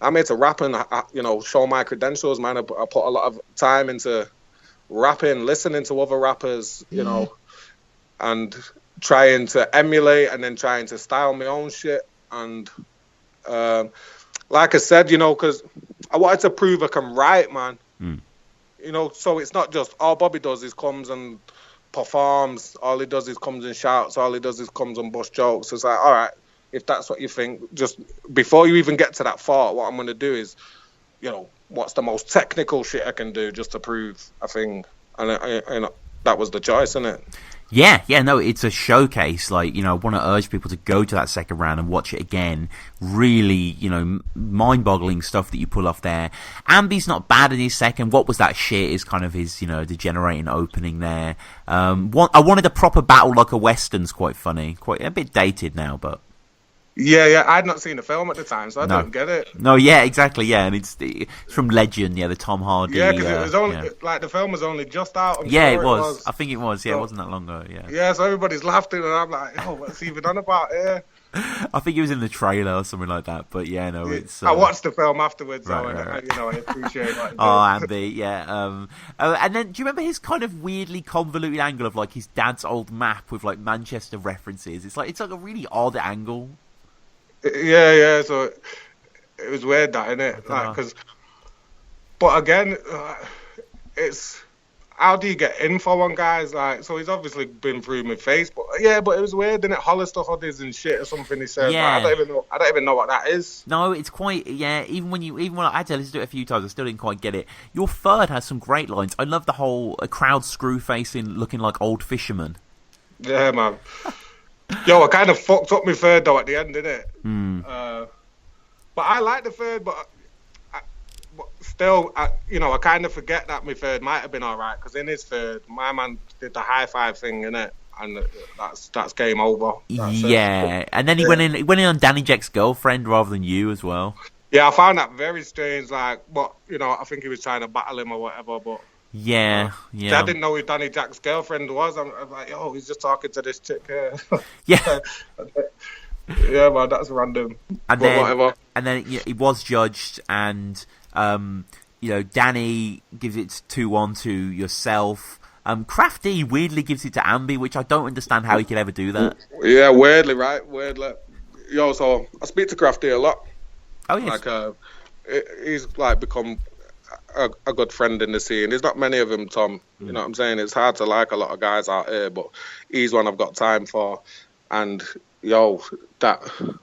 I'm here to rap and, show my credentials, man. I put a lot of time into rapping, listening to other rappers, and trying to emulate and then trying to style my own shit. And like I said, because I wanted to prove I can write, man. So it's not just all Bobby does is comes and performs. All he does is comes and shouts. All he does is comes and bust jokes. It's like, all right, if that's what you think, just before you even get to that thought, what I'm going to do is, what's the most technical shit I can do just to prove a thing. And that was the choice, isn't it? Yeah, no, it's a showcase. Like, I want to urge people to go to that second round and watch it again. Really, mind-boggling stuff that you pull off there. Ambi's not bad in his second. What was that shit is kind of his, degenerating opening there. I wanted a proper battle like a Western's quite funny. Quite a bit dated now, but... Yeah, I'd not seen the film at the time, so I No. don't get it. No, yeah, exactly, yeah, and it's from Legend, yeah, the Tom Hardy. Yeah, because it was only yeah. like the film was only just out. I'm Yeah, sure it was. I think it was. Yeah, So- it wasn't that long ago. Yeah. Yeah, so everybody's laughing, and I'm like, oh, what's he even on about here? I think it was in the trailer or something like that. But yeah, no, it's. I watched the film afterwards, right, though, and right. I appreciate that. Oh, Ambi, yeah. And then, do you remember his kind of weirdly convoluted angle of like his dad's old map with like Manchester references? It's like a really odd angle. Yeah. So it was weird, that, innit? know. Like, but again, it's how do you get info on guys? Like, so he's obviously been through my face, but it was weird, didn't it? Hollister hoodies and shit or something he said. Yeah. Like, I don't even know what that is. No, it's quite Even when I had to listen to it a few times, I still didn't quite get it. Your third has some great lines. I love the whole crowd screw facing, looking like old fishermen. Yeah, man. Yo, I kind of fucked up my third though at the end, didn't it? But I like the third, but still, I kind of forget that my third might have been all right, because in his third, my man did the high five thing, innit? And that's game over. That's it. Yeah, and then he went in on Danny Jack's girlfriend rather than you as well. Yeah, I found that very strange. Like, but I think he was trying to battle him or whatever. But Yeah. I didn't know who Danny Jack's girlfriend was. I'm like, oh, he's just talking to this chick here. Yeah. Yeah, man, that's random. And But then, whatever. And then it was judged, and Danny gives it 2-1 to yourself. Crafty weirdly gives it to Ambi, which I don't understand how he could ever do that. Yeah, weirdly, right? Weirdly. Yo, so I speak to Crafty a lot. Oh yes. Like, he's like become a good friend in the scene. There's not many of them, Tom. You know what I'm saying? It's hard to like a lot of guys out here, but he's one I've got time for. And yo, that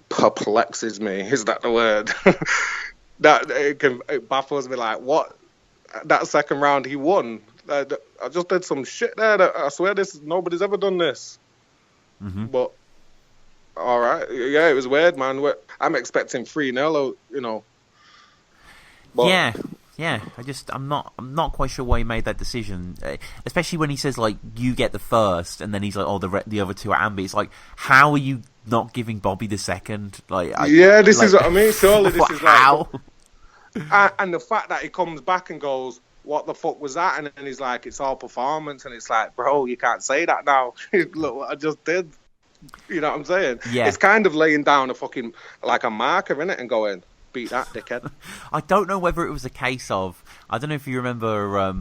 perplexes me. Is that the word? It baffles me. Like, what? That second round he won. I just did some shit there. That I swear nobody's ever done this. Mm-hmm. But all right, yeah, it was weird, man. I'm expecting 3-0, But, Yeah. I'm not quite sure why he made that decision, especially when he says like you get the first, and then he's like, oh, the other two are Ambi. It's like, how are you not giving Bobby the second? This is what I mean. Surely this is how? And the fact that he comes back and goes, what the fuck was that? And then he's like, it's all performance. And it's like, bro, you can't say that now. Look what I just did. You know what I'm saying? Yeah. It's kind of laying down a fucking, like a marker, innit? And going, beat that, dickhead. I don't know whether it was a case of, I don't know if you remember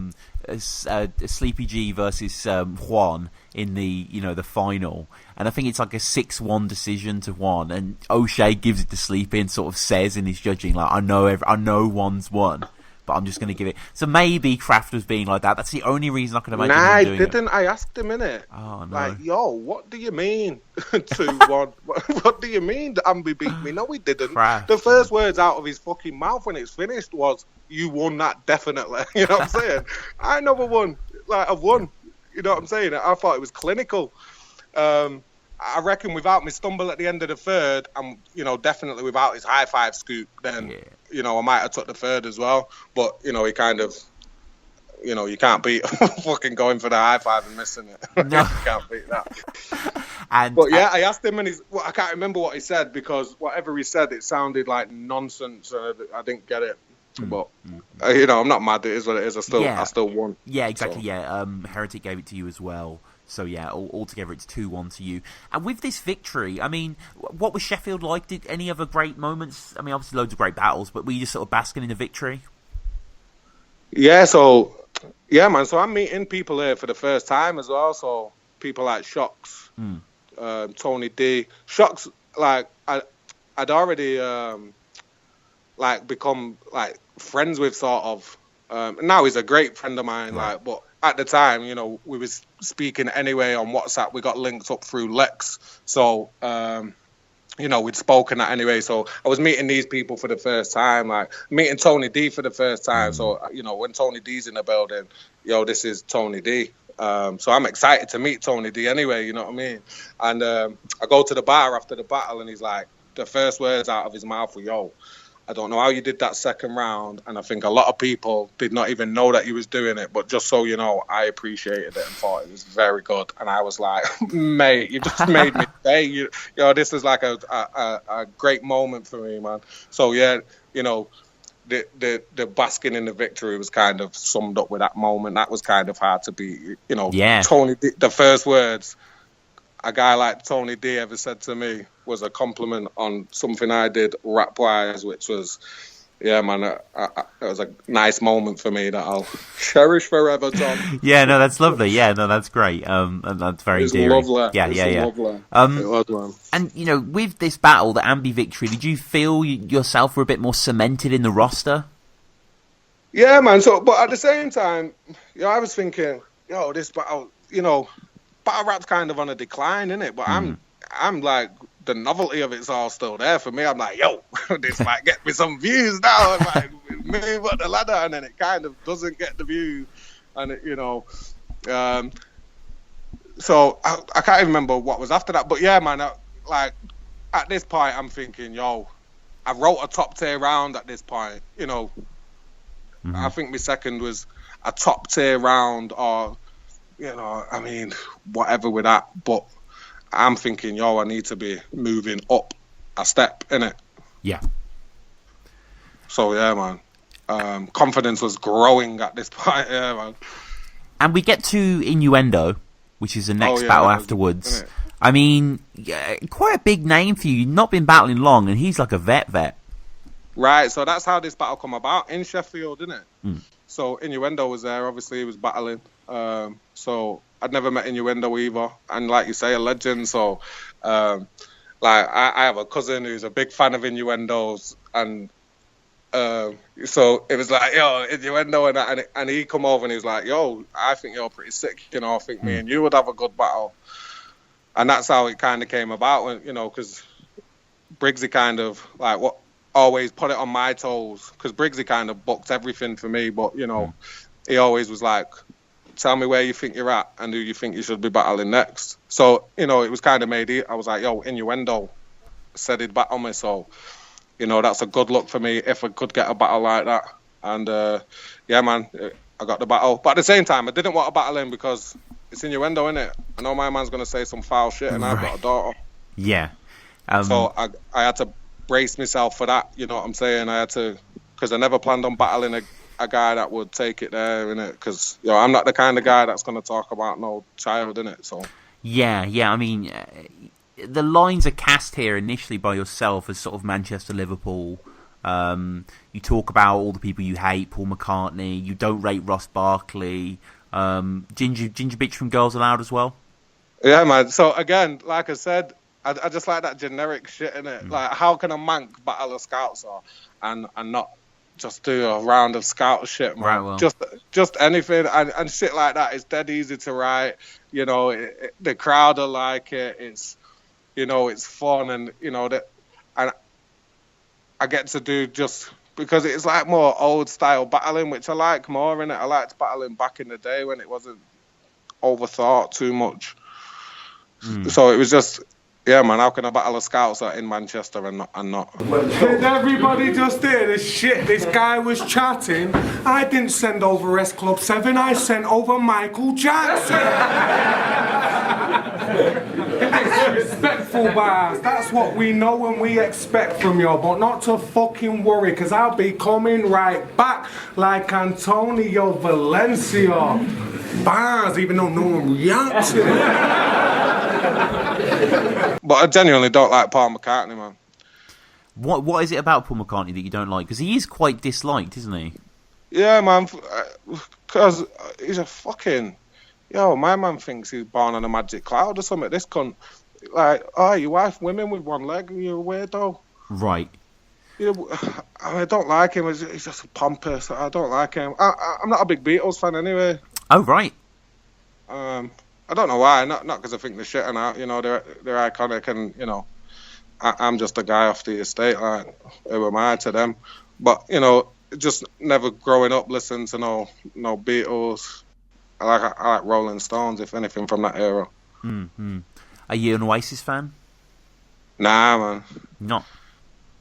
Sleepy G versus Juan in the final. And I think it's like a 6-1 decision to Juan. And O'Shea gives it to Sleepy and sort of says in his judging, like, I know Juan's won, but I'm just going to give it. So maybe Kraft was being like that. That's the only reason I can imagine him doing I didn't. I asked him, innit? Oh, no. Like, yo, what do you mean? 2-1. What do you mean that Ambi beat me? No, he didn't. Kraft. The first words out of his fucking mouth when it's finished was, you won that definitely. You know what I'm saying? I never won. Like, I've won. You know what I'm saying? I thought it was clinical. I reckon without me stumble at the end of the third, and definitely without his high five scoop, then I might have took the third as well. But he kind of, you can't beat fucking going for the high five and missing it. No. You can't beat that. But I asked him, and I can't remember what he said, because whatever he said, it sounded like nonsense. I didn't get it. But I'm not mad. It is what it is. I still won. Yeah, exactly. So. Yeah, Heretic gave it to you as well. So yeah, altogether it's 2-1 to you. And with this victory, I mean, what was Sheffield like? Did any other great moments? I mean, obviously loads of great battles, but were you just sort of basking in the victory? Yeah. So man. So I'm meeting people here for the first time as well. So people like Shocks, Tony D. Shocks, like I'd already become like friends with, sort of. Now he's a great friend of mine. Right. Like, but at the time, we was speaking anyway on WhatsApp. We got linked up through Lex. So, we'd spoken that anyway. So I was meeting these people for the first time, like meeting Tony D for the first time. So, when Tony D's in the building, this is Tony D. So I'm excited to meet Tony D anyway, you know what I mean? And I go to the bar after the battle, and he's like, the first words out of his mouth were, yo, I don't know how you did that second round, and I think a lot of people did not even know that he was doing it. But just so you know, I appreciated it and thought it was very good. And I was like, mate, you just made me say, you know, this is like a great moment for me, man. So yeah, you know, the basking in the victory was kind of summed up with that moment. That was kind of hard to beat. You know, Tony, the first words a guy like Tony D ever said to me was a compliment on something I did rap-wise, which was, yeah, man, it was a nice moment for me that I'll cherish forever, Tom. Yeah, no, that's lovely. Yeah, no, that's great. And that's very endearing. Lovely. Yeah. Lovely. It was, man. And, you know, with this battle, the Ambi victory, did you feel yourself were a bit more cemented in the roster? Yeah, man. So, but at the same time, you know, I was thinking, yo, this battle, you know, battle rap's kind of on a decline, isn't it? But I'm like, the novelty of it's all still there for me. I'm like, yo, this might get me some views now. I'm like, move up the ladder, and then it kind of doesn't get the views, and it, you know, so I can't even remember what was after that. But yeah, man, like at this point, I'm thinking, yo, I wrote a top tier round at this point. You know, I think my second was a top tier round, or you know, I mean, whatever with that. But I'm thinking, yo, I need to be moving up a step, innit? Yeah. So, yeah, man. Confidence was growing at this point, yeah, man. And we get to Innuendo, which is the next battle afterwards. I mean, quite a big name for you. You've not been battling long, and he's like a vet. Right, so that's how this battle come about, in Sheffield, innit? So Innuendo was there, obviously he was battling. So I'd never met Innuendo either, and like you say, a legend. So, like I have a cousin who's a big fan of Innuendos, and so it was like, yo, Innuendo, and he come over and he was like, yo, I think you're pretty sick, you know. I think me and you would have a good battle, and that's how it kind of came about, you know, because Briggsy kind of like always put it on my toes, because Briggsy kind of booked everything for me, but you know, he always was like, tell me where you think you're at and who you think you should be battling next. So, you know, it was kind of made. I was like, yo, Innuendo said he'd battle me. So, you know, that's a good look for me if I could get a battle like that. And, yeah, man, I got the battle. But at the same time, I didn't want to battle him because it's Innuendo, innit? I know my man's going to say some foul shit, and I've got a daughter. Yeah. So I had to brace myself for that, you know what I'm saying? I had to, because I never planned on battling a guy that would take it there, innit? Because, you know, I'm not the kind of guy that's going to talk about no child, innit? So. Yeah. I mean, the lines are cast here initially by yourself as sort of Manchester, Liverpool. You talk about all the people you hate, Paul McCartney. You don't rate Ross Barkley. Ginger Bitch from Girls Aloud as well. Yeah, man. So again, like I said, I just like that generic shit, innit? Like, how can a mank battle a Scoutser and not just do a round of Scout shit, man? Right, well. Just anything and shit like that. It's dead easy to write. You know, the crowd will like it. It's, you know, it's fun, and you know that, and I get to do just because it's like more old style battling, which I like more, innit? I liked battling back in the day when it wasn't overthought too much. So it was just. Yeah, man, how can I battle a Scouts in Manchester and not? Did everybody just hear this shit? This guy was chatting. I didn't send over S Club 7, I sent over Michael Jackson. Respectful bars, that's what we know and we expect from you, but not to fucking worry, because I'll be coming right back like Antonio Valencia. Bars, even though no one reacts to it. But I genuinely don't like Paul McCartney, man. What is it about Paul McCartney that you don't like? Because he is quite disliked, isn't he? Yeah, man. Because he's a fucking... Yo, my man thinks he's born on a magic cloud or something. This cunt... Like, oh, you wife women with one leg? You're a weirdo. Right. I don't like him. He's just pompous. I don't like him. I'm not a big Beatles fan anyway. Oh, right. I don't know why. Not because I think they're shit and out. You know, they're iconic, and you know, I'm just a guy off the estate. Like, who am I to them? But you know, just never growing up listening to no Beatles. I like Rolling Stones, if anything, from that era. Are you an Oasis fan? Nah, man. Not.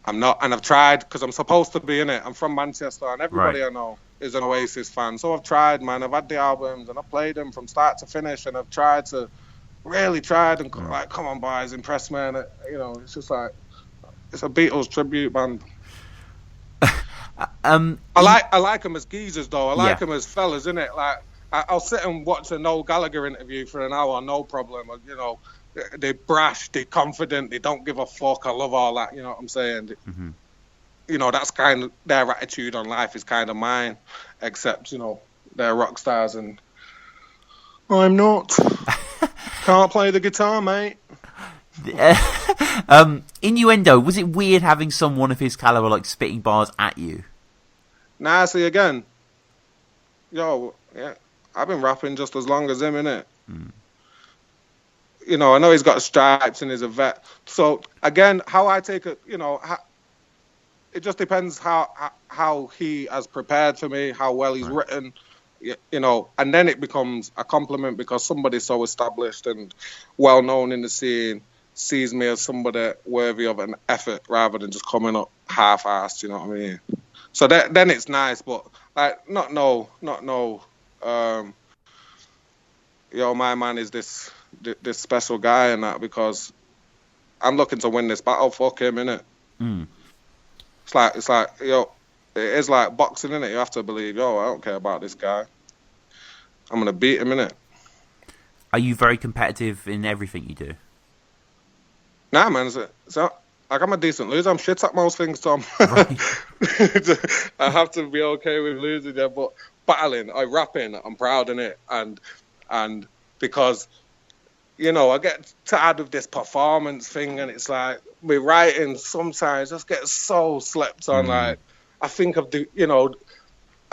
I'm not, and I've tried because I'm supposed to be in it. I'm from Manchester, and everybody Right. I know is an Oasis fan. So I've tried, man. I've had the albums, and I've played them from start to finish, and I've really tried, and like, come on, boys, impress me. And it's just like it's a Beatles tribute band. I like them as geezers, though. I like them as fellas, innit? Like I'll sit and watch a Noel Gallagher interview for an hour, no problem. They're brash, they're confident, they don't give a fuck. I love all that. You know what I'm saying? Mm-hmm. That's kind of their attitude on life is kind of mine, except they're rock stars and I'm not. Can't play the guitar, mate. Innuendo, was it weird having someone of his caliber like spitting bars at you? Nah, see again. I've been rapping just as long as him, innit? I know he's got stripes and he's a vet. So again, how I take it, it just depends how he has prepared for me, how well he's written, and then it becomes a compliment because somebody's so established and well known in the scene sees me as somebody worthy of an effort rather than just coming up half-assed, you know what I mean? So then it's nice, but like my man is this special guy and that because I'm looking to win this battle. Fuck him, innit? It's like it is like boxing, innit? You have to believe, I don't care about this guy. I'm gonna beat him, innit? Are you very competitive in everything you do? Nah, man. So I'm a decent loser. I'm shit at most things, Tom. Right. I have to be okay with losing, yeah. But battling, rapping, I'm proud in it, and because I get tired of this performance thing, and it's like my writing sometimes just gets so slept on. Like I think I've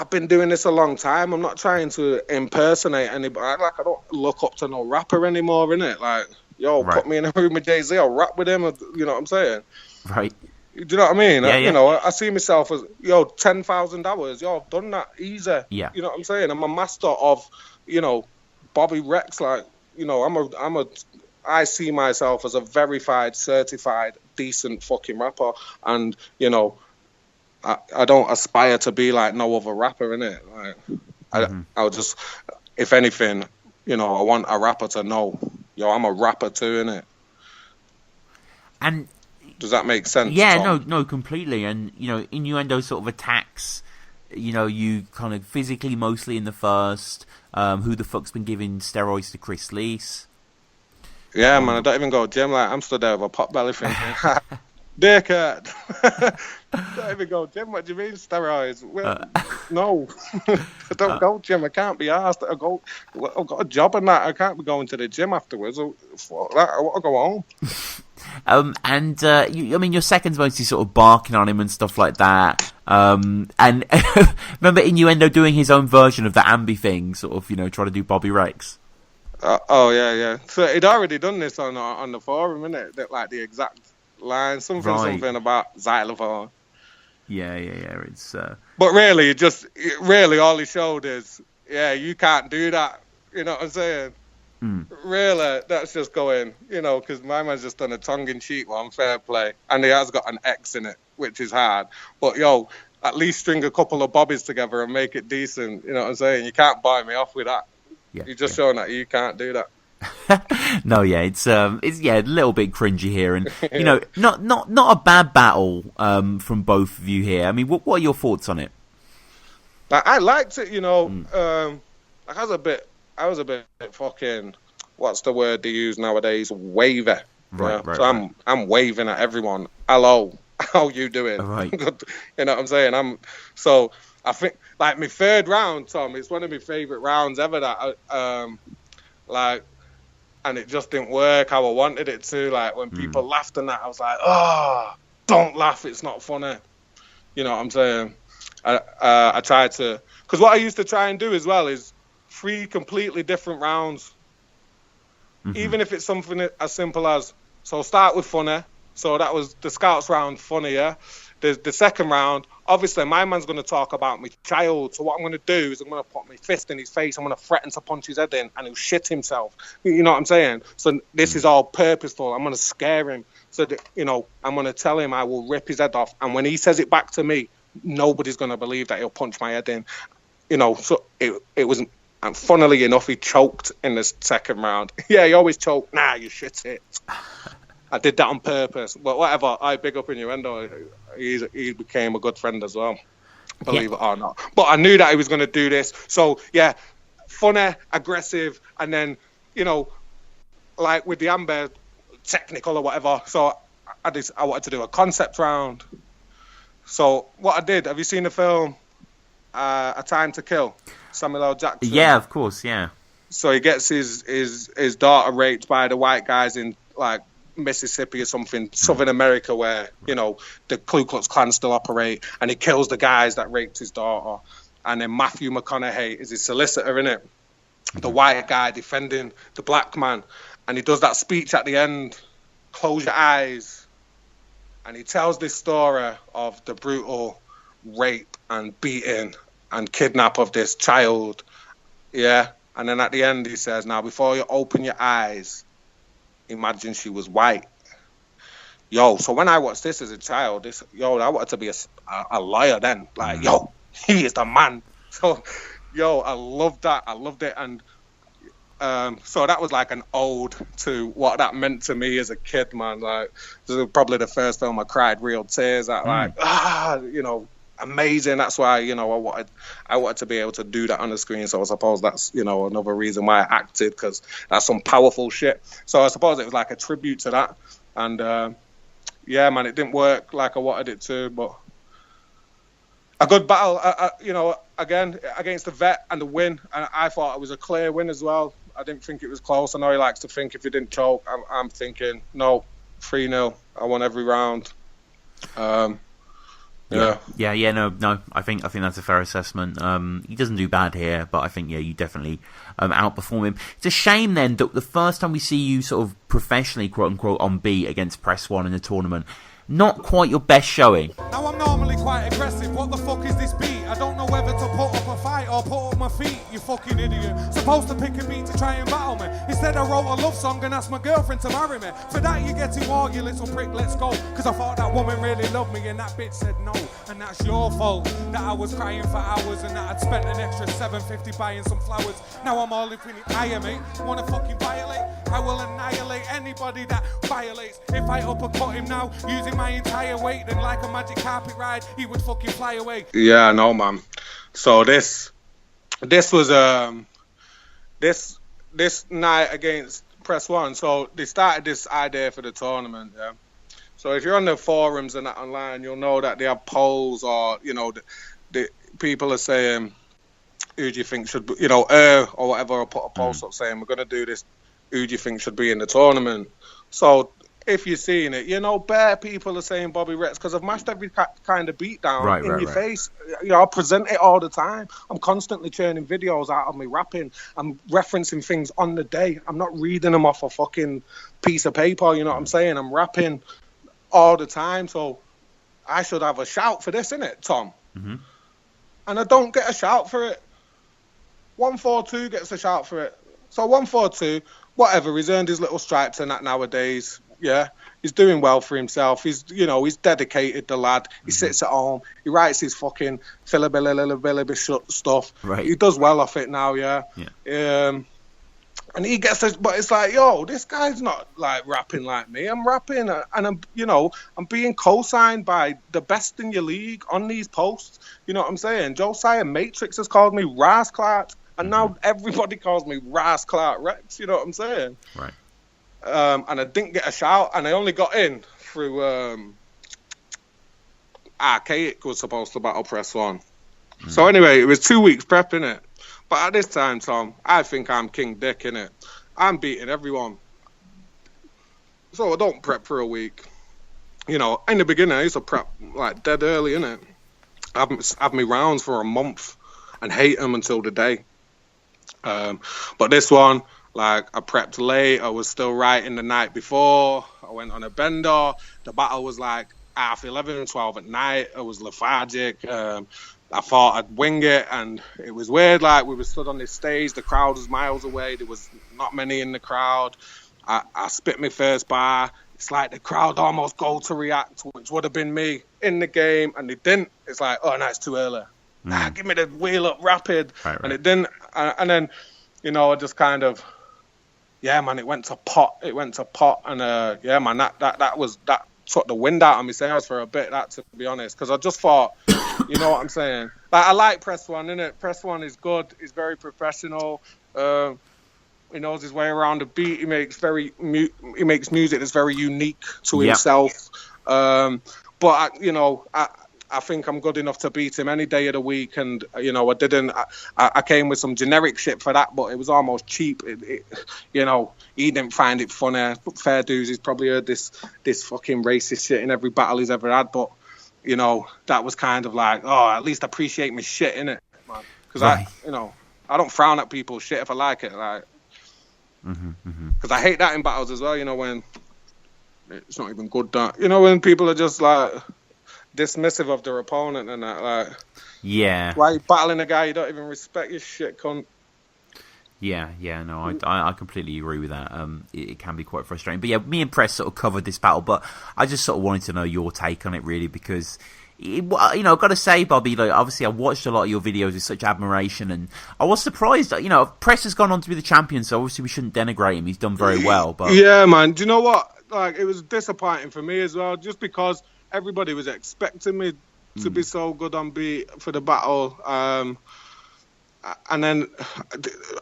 been doing this a long time. I'm not trying to impersonate anybody. Like I don't look up to no rapper anymore, innit? Like. Put me in a room with Jay-Z, I'll rap with him, you know what I'm saying? Right. Do you know what I mean? Yeah. I see myself as, 10,000 hours, I've done that easy. Yeah. You know what I'm saying? I'm a master of, Bobby Rex, like, I see myself as a verified, certified, decent fucking rapper, and, I don't aspire to be like no other rapper, innit? Like, I'll just, if anything, I want a rapper to know, I'm a rapper too, innit? And does that make sense? Yeah, Tom? no, completely. And Innuendo sort of attacks, you kind of physically mostly in the first. Who the fuck's been giving steroids to Chris Lees? Yeah, man, I don't even go gym. Like I'm stood there with a pot belly thinking, dickhead. Don't even go gym. What do you mean steroids? No, I don't go gym. I can't be asked. I've got a job and that. I can't be going to the gym afterwards. Fuck that. I want to go home. Your second's mostly sort of barking on him and stuff like that. And remember Innuendo doing his own version of the Ambi thing, sort of, trying to do Bobby Rex. Yeah. So he'd already done this on the forum, innit? Like the exact line, something about xylophone. Yeah. It's. But really, all he showed is, you can't do that. You know what I'm saying? Really, that's just going, because my man's just done a tongue-in-cheek one, fair play, and he has got an X in it, which is hard. But at least string a couple of bobbies together and make it decent. You know what I'm saying? You can't buy me off with that. Yeah, you're just showing that you can't do that. No, it's a little bit cringy here, and not a bad battle from both of you here. I mean, what are your thoughts on it? I liked it, I was a bit fucking, what's the word they use nowadays? Wavy. Right. So I'm waving at everyone. Hello, how you doing? Right. You know what I'm saying? So I think like my third round, Tom, it's one of my favourite rounds ever. That and it just didn't work how I wanted it to. Like when people laughed and that, I was like, don't laugh, it's not funny. You know what I'm saying? I tried to, because what I used to try and do as well is 3 completely different rounds. Even if it's something as simple as, so start with funny. So that was the Scouts round, funny, yeah? The second round, obviously my man's going to talk about my child. So what I'm going to do is I'm going to put my fist in his face. I'm going to threaten to punch his head in and he'll shit himself. You know what I'm saying? So this is all purposeful. I'm going to scare him. So that, you know, I'm going to tell him I will rip his head off. And when he says it back to me, nobody's going to believe that he'll punch my head in. You know, so it was, and funnily enough, he choked in the second round. Yeah, he always choked. Nah, you shit it. I did that on purpose. But whatever, I big up Innuendo. He became a good friend as well, believe it or not. But I knew that he was going to do this. So, yeah, funny, aggressive, and then, you know, like with the Ambi, technical or whatever. So I wanted to do a concept round. So what I did, have you seen the film A Time to Kill? Samuel L. Jackson. Yeah, of course, yeah. So he gets his daughter raped by the white guys in like Mississippi or something, Southern America, where, you know, the Ku Klux Klan still operate, and he kills the guys that raped his daughter. And then Matthew McConaughey is his solicitor, in it, the white guy defending the black man, and he does that speech at the end, close your eyes, and he tells this story of the brutal rape and beating and kidnap of this child, yeah. And then at the end he says, now before you open your eyes, imagine she was white. Yo, so when I watched this as a child, I wanted to be a lawyer then. Like, yo, he is the man. So, yo, I loved that. I loved it. And so that was like an ode to what that meant to me as a kid, man. Like, this was probably the first film I cried real tears at. Like, you know, amazing. That's why, you know, I wanted to be able to do that on the screen. So I suppose that's, you know, another reason why I acted, because that's some powerful shit. So I suppose it was like a tribute to that. And yeah, man, it didn't work like I wanted it to, but a good battle, you know, again, against the vet and the win. And I thought it was a clear win as well. I didn't think it was close. I know he likes to think if he didn't choke. I'm thinking, no, 3-0. I won every round. Yeah. No. I think that's a fair assessment. He doesn't do bad here, but I think you definitely outperform him. It's a shame then that the first time we see you sort of professionally, quote unquote, on beat against Press One in the tournament, not quite your best showing. Now I'm normally quite aggressive. What the fuck is this beat? I don't know whether to put up a fight or put up my feet. You fucking idiot. Supposed to pick a beat to try and battle me. Instead I wrote a love song and asked my girlfriend to marry me. For that you're getting war, you little prick, let's go. Cause I thought that woman really loved me and that bitch said no. And that's your fault that I was crying for hours and that I'd spent an extra $7.50 buying some flowers. Now I'm all infinite higher, mate. Wanna fucking violate? I will annihilate anybody that violates. If I uppercut him now, using my entire weight, then like a magic carpet ride, he would fucking fly away. Yeah, I know, man. So this was this night against Press One. So they started this idea for the tournament. Yeah. So if you're on the forums and that online, you'll know that they have polls, or you know, the people are saying, who do you think should be, you know, or whatever, or put a post up saying we're gonna do this. Who do you think should be in the tournament? So if you're seeing it, you know, bare people are saying Bobby Rex, because I've mashed every kind of beat down in your face. You know, I present it all the time. I'm constantly churning videos out of me rapping. I'm referencing things on the day. I'm not reading them off a fucking piece of paper, you know what I'm saying? I'm rapping all the time, so I should have a shout for this, innit, Tom? Mm-hmm. And I don't get a shout for it. 142 gets a shout for it. So 142, whatever, he's earned his little stripes and that nowadays. Yeah, he's doing well for himself. He's, you know, he's dedicated, the lad. He sits at home. He writes his fucking filibilly stuff. Right. He does well off it now, yeah. And he gets this, but it's like, yo, this guy's not like rapping like me. I'm rapping, and I'm, you know, I'm being co-signed by the best in your league on these posts. You know what I'm saying? Josiah Matrix has called me Rasclat, and now everybody calls me Rasclat Rex. You know what I'm saying? Right. And I didn't get a shout, and I only got in through Archaic was supposed to battle Press One. So anyway, it was 2 weeks prep, innit? But at this time, Tom, I think I'm King Dick, innit? I'm beating everyone. So I don't prep for a week. You know, in the beginning, I used to prep like dead early, innit? Have me rounds for a month and hate them until the day. But this one, like, I prepped late. I was still writing the night before. I went on a bender. The battle was like 11, 12 at night. I was lethargic. I thought I'd wing it, and it was weird. Like, we were stood on this stage. The crowd was miles away. There was not many in the crowd. I spit my first bar. it's like the crowd almost go to react, which would have been me in the game, and they didn't. It's like, oh, no, it's too early. Nah, give me the wheel up rapid. Right. And it didn't. And then, you know, I just kind of, yeah, man, it went to pot. And, yeah, man, that took the wind out of my sails for a bit, that, to be honest. Because I just thought, you know what I'm saying? Like, I like Press One, innit? Press One is good. He's very professional. He knows his way around the beat. He makes music that's very unique to himself. But I think I'm good enough to beat him any day of the week. And you know, I came with some generic shit for that, but it was almost cheap. You know, he didn't find it funny. Fair dues, he's probably heard this fucking racist shit in every battle he's ever had. But you know, that was kind of like, oh, at least appreciate my shit, innit, man? Because I don't frown at people's shit if I like it, like. Because I hate that in battles as well, you know, when it's not even good, that, you know, when people are just like dismissive of their opponent and that, like, yeah, why are you battling a guy you don't even respect, your shit cunt? Yeah, no, I completely agree with that. It can be quite frustrating, but yeah, me and Press sort of covered this battle, but I just sort of wanted to know your take on it, really, because you know, I've got to say, Bobby, like, obviously I watched a lot of your videos with such admiration, and I was surprised that, you know, Press has gone on to be the champion, so obviously we shouldn't denigrate him. He's done very well. But yeah, man, do you know what? Like, it was disappointing for me as well, just because everybody was expecting me to be so good on beat for the battle. And then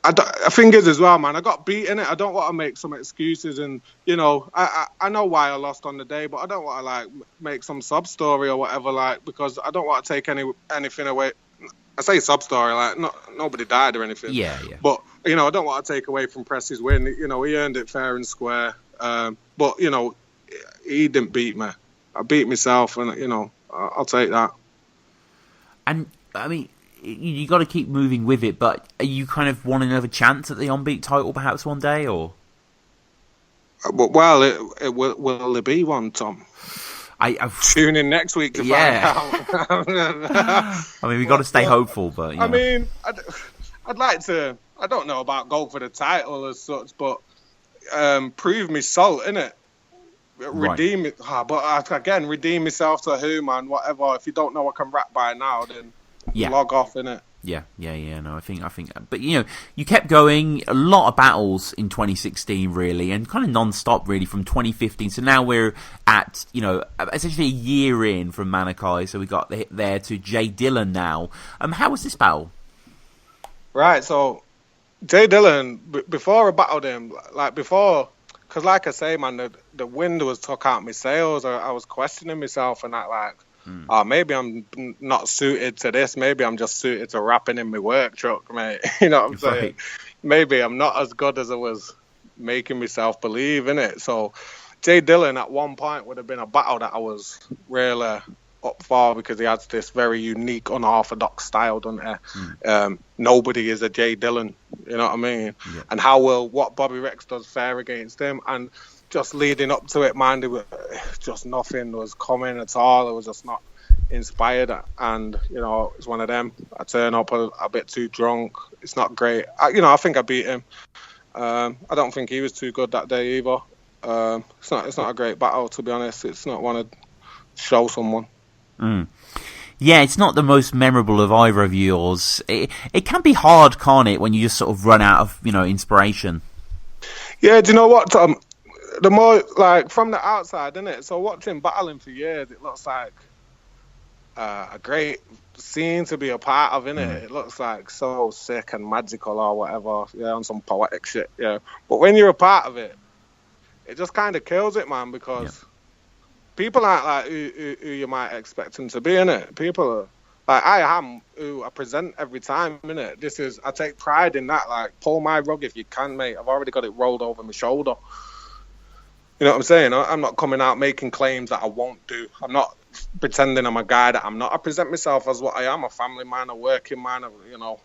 I think is as well, man, I got beat in it. I don't want to make some excuses, and you know, I know why I lost on the day, but I don't want to like make some sub story or whatever, like, because I don't want to take anything away. I say sub story, like nobody died or anything. Yeah. But you know, I don't want to take away from Press's win. You know, he earned it fair and square. But you know, he didn't beat me. I beat myself, and you know, I'll take that. And I mean, you got to keep moving with it, but are you kind of wanting another chance at the unbeat title perhaps one day, or? Well, will there be one, Tom? I've tune in next week to find out. I mean, we got to stay hopeful, but you know. I mean, I'd like to. I don't know about go for the title as such, but prove me salt, innit? Redeem it, but again, redeem myself to who, man? Whatever. If you don't know I can rap by now, then. Log off, innit? Yeah. No, I think, but you know, you kept going a lot of battles in 2016, really, and kind of non-stop, really, from 2015. So now we're at, you know, essentially a year in from Manikye. So we got there to Jay Dillon now. How was this battle? Right. So Jay Dillon, before I battled him, because like I say, man, the wind was took out my sails. I was questioning myself and that, like. Maybe I'm not suited to this. Maybe I'm just suited to rapping in my work truck, mate. You know what I'm saying? Right. Maybe I'm not as good as I was making myself believe, innit? So Jay Dillon at one point would have been a battle that I was really up for, because he has this very unique, unorthodox style, doesn't he? Nobody is a Jay Dillon, you know what I mean? Yeah. And how will what Bobby Rex does fare against him? And just leading up to it, man, just nothing was coming at all. It was just not inspired, and you know, it's one of them. I turn up a bit too drunk. It's not great. I think I beat him. I don't think he was too good that day either. It's not a great battle, to be honest. It's not one to show someone. Yeah, it's not the most memorable of either of yours. It can be hard, can't it, when you just sort of run out of, you know, inspiration? Yeah, do you know what, Tom? The more, like, from the outside, innit? So watching battling for years, it looks like a great scene to be a part of, innit? It looks like so sick and magical or whatever, yeah, on some poetic shit, yeah. But when you're a part of it, it just kind of kills it, man, because people aren't like who you might expect them to be, innit? People are, like, I am who I present every time, innit? I take pride in that, like, pull my rug if you can, mate. I've already got it rolled over my shoulder. You know what I'm saying? I'm not coming out making claims that I won't do. I'm not pretending I'm a guy that I'm not. I present myself as what I am, a family man, a working man, you know.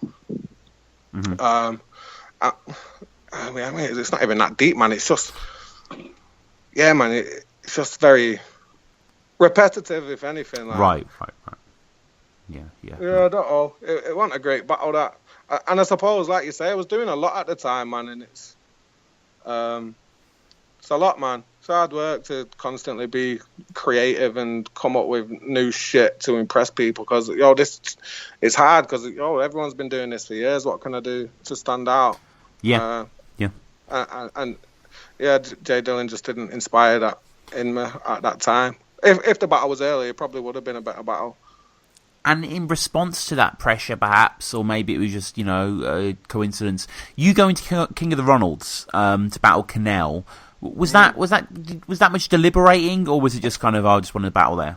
I mean, it's not even that deep, man. It's just, yeah, man, it's just very repetitive, if anything. Like. Right. Yeah, I don't know. It wasn't a great battle, that. And I suppose, like you say, I was doing a lot at the time, man, and it's a lot, man. It's hard work to constantly be creative and come up with new shit to impress people. Because it's hard. Because everyone's been doing this for years. What can I do to stand out? Yeah, and Jay Dillon just didn't inspire that in me at that time. If the battle was earlier, it probably would have been a better battle. And in response to that pressure, perhaps, or maybe it was just, a coincidence, you going to King of the Ronalds to battle Canel. Was that much deliberating, or was it just kind of, I just wanted to battle there?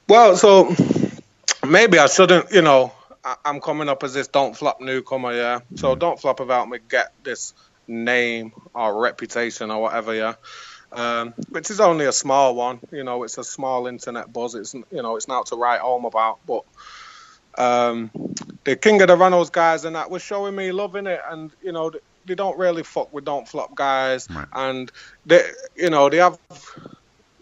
Well, so maybe I shouldn't, I'm coming up as this Don't Flop newcomer, yeah? So Don't Flop without me get this name or reputation or whatever, yeah? Which is only a small one, it's a small internet buzz. It's it's not to write home about. But the King of the Ronalds guys and that was showing me love in it, and they don't really fuck with Don't Flop guys, right. And they have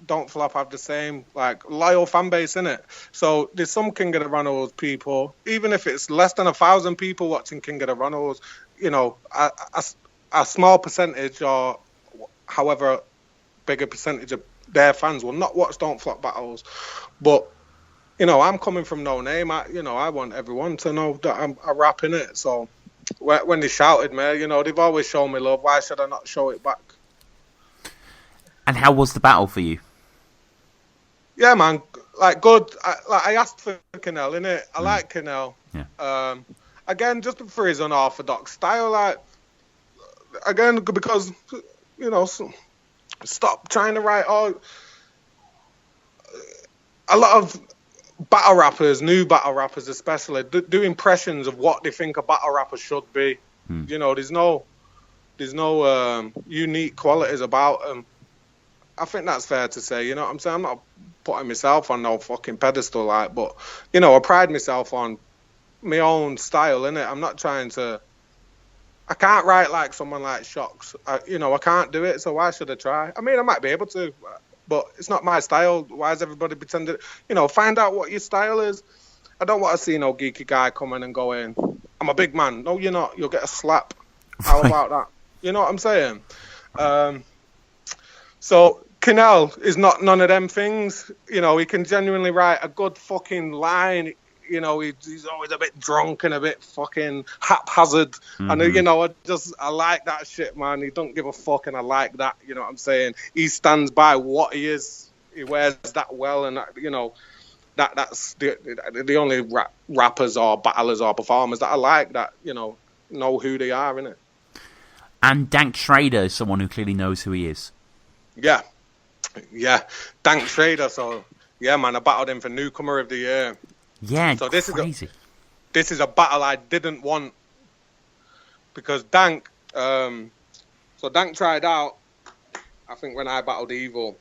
Don't Flop have the same loyal fan base in it. So there's some King of the Ronalds people, even if it's less than 1,000 people watching King of the Ronalds, a small percentage or however bigger percentage of their fans will not watch Don't Flop battles. But I'm coming from no name. I want everyone to know that I'm a rap in it. So when they shouted me, they've always shown me love. Why should I not show it back? And how was the battle for you? Yeah, man, good. I asked for Canel in it. I like Canel. Yeah. Again, just for his unorthodox style. Again, because stop trying to write a lot of battle rappers, new battle rappers especially, do impressions of what they think a battle rapper should be. There's no unique qualities about them. I think that's fair to say. You know what I'm saying? I'm not putting myself on no fucking pedestal, but I pride myself on my own style, innit? I'm not trying to. I can't write like someone like Shocks. I can't do it, so why should I try? I mean, I might be able to, but it's not my style. Why is everybody pretending? Find out what your style is. I don't want to see no geeky guy coming and going, I'm a big man. No, you're not. You'll get a slap. How about that? You know what I'm saying? So Canel is not none of them things. He can genuinely write a good fucking line. He's always a bit drunk and a bit fucking haphazard. And, I like that shit, man. He don't give a fuck, and I like that. You know what I'm saying? He stands by what he is. He wears that well, and, that's the only rappers or battlers or performers that I like that, know who they are, innit? And Dank Schrader is someone who clearly knows who he is. Yeah. Dank Schrader. So, yeah, man, I battled him for Newcomer of the Year. Yeah, so this crazy. This is a battle I didn't want because Dank. So Dank tried out, I think, when I battled Evil.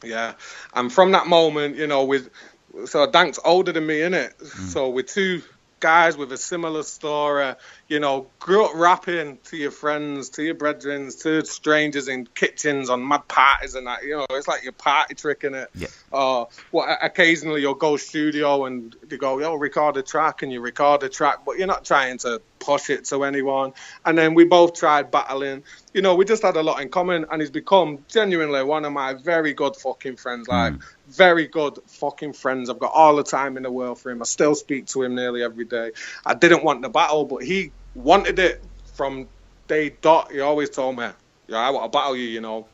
Yeah, and from that moment, so Dank's older than me, innit? So we're two guys with a similar story. Grew up rapping to your friends, to your brethren, to strangers in kitchens on mad parties and that. It's like your party trick, innit? Yeah. Occasionally you'll go studio and they go, yo, record a track, and you record a track, but you're not trying to push it to anyone. And then we both tried battling. We just had a lot in common, and he's become genuinely one of my very good fucking friends. Very good fucking friends. I've got all the time in the world for him. I still speak to him nearly every day. I didn't want the battle, but he wanted it from day dot. He always told me, yeah, I want to battle you,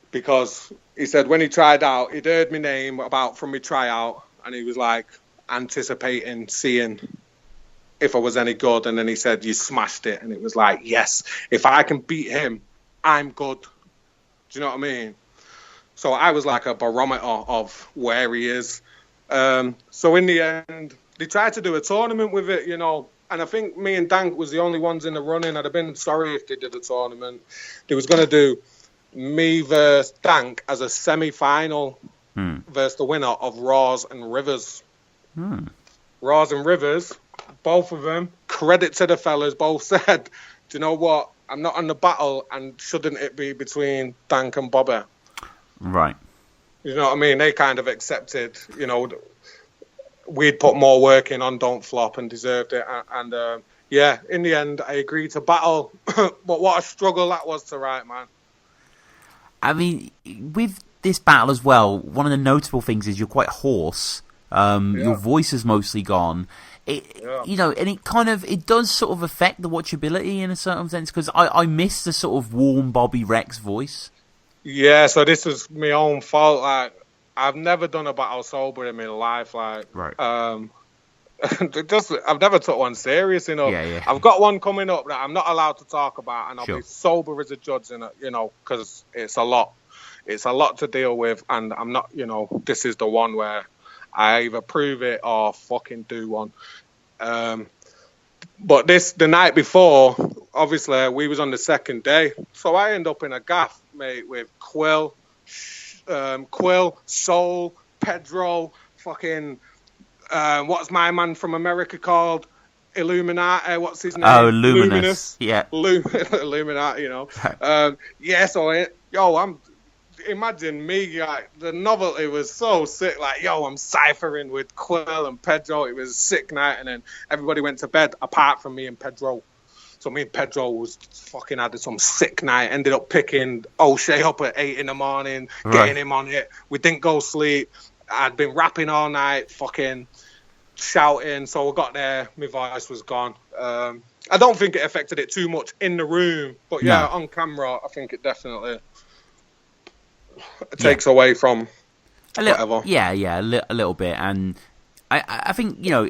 because he said when he tried out, he'd heard my name from my tryout, and he was anticipating seeing if I was any good. And then he said, you smashed it. And it was like, yes, if I can beat him, I'm good. Do you know what I mean? So I was like a barometer of where he is. So in the end, they tried to do a tournament with it, and I think me and Dank was the only ones in the running. I'd have been sorry if they did a tournament. They was going to do me versus Dank as a semi-final versus the winner of Raws and Rivers. Raws and Rivers, both of them, credit to the fellas, both said, do you know what? I'm not on the battle, and shouldn't it be between Dank and Bobby? Right. You know what I mean? They kind of accepted, we'd put more work in on Don't Flop and deserved it. And in the end, I agreed to battle. But what a struggle that was to write, man. I mean, with this battle as well, one of the notable things is you're quite hoarse. Your voice is mostly gone. You know, and it does sort of affect the watchability in a certain sense, because I miss the sort of warm Bobby Rex voice. Yeah, so this was my own fault. Like, I've never done a battle sober in my life. Like, right. I've never took one serious, you know. Yeah. I've got one coming up that I'm not allowed to talk about, and I'll Sure. be sober as a judge in it, you know, because it's a lot. It's a lot to deal with, and I'm not, you know, this is the one where I either prove it or fucking do one. But the night before, obviously, we was on the second day, so I end up in a gaff, mate, with Quill, Soul, Pedro, fucking, what's my man from America called? Illuminati, what's his name? Oh, Luminous. Yeah. Illuminati, you know. Imagine me, like, the novelty was so sick, like, I'm ciphering with Quill and Pedro. It was a sick night, and then everybody went to bed apart from me and Pedro. So me and Pedro was fucking had some sick night, ended up picking Oshea up at 8 in the morning, getting him on it. We didn't go sleep. I'd been rapping all night, fucking shouting, so I got there, my voice was gone. I don't think it affected it too much in the room, but on camera, I think it definitely takes away from whatever. A little bit, and I think, you know,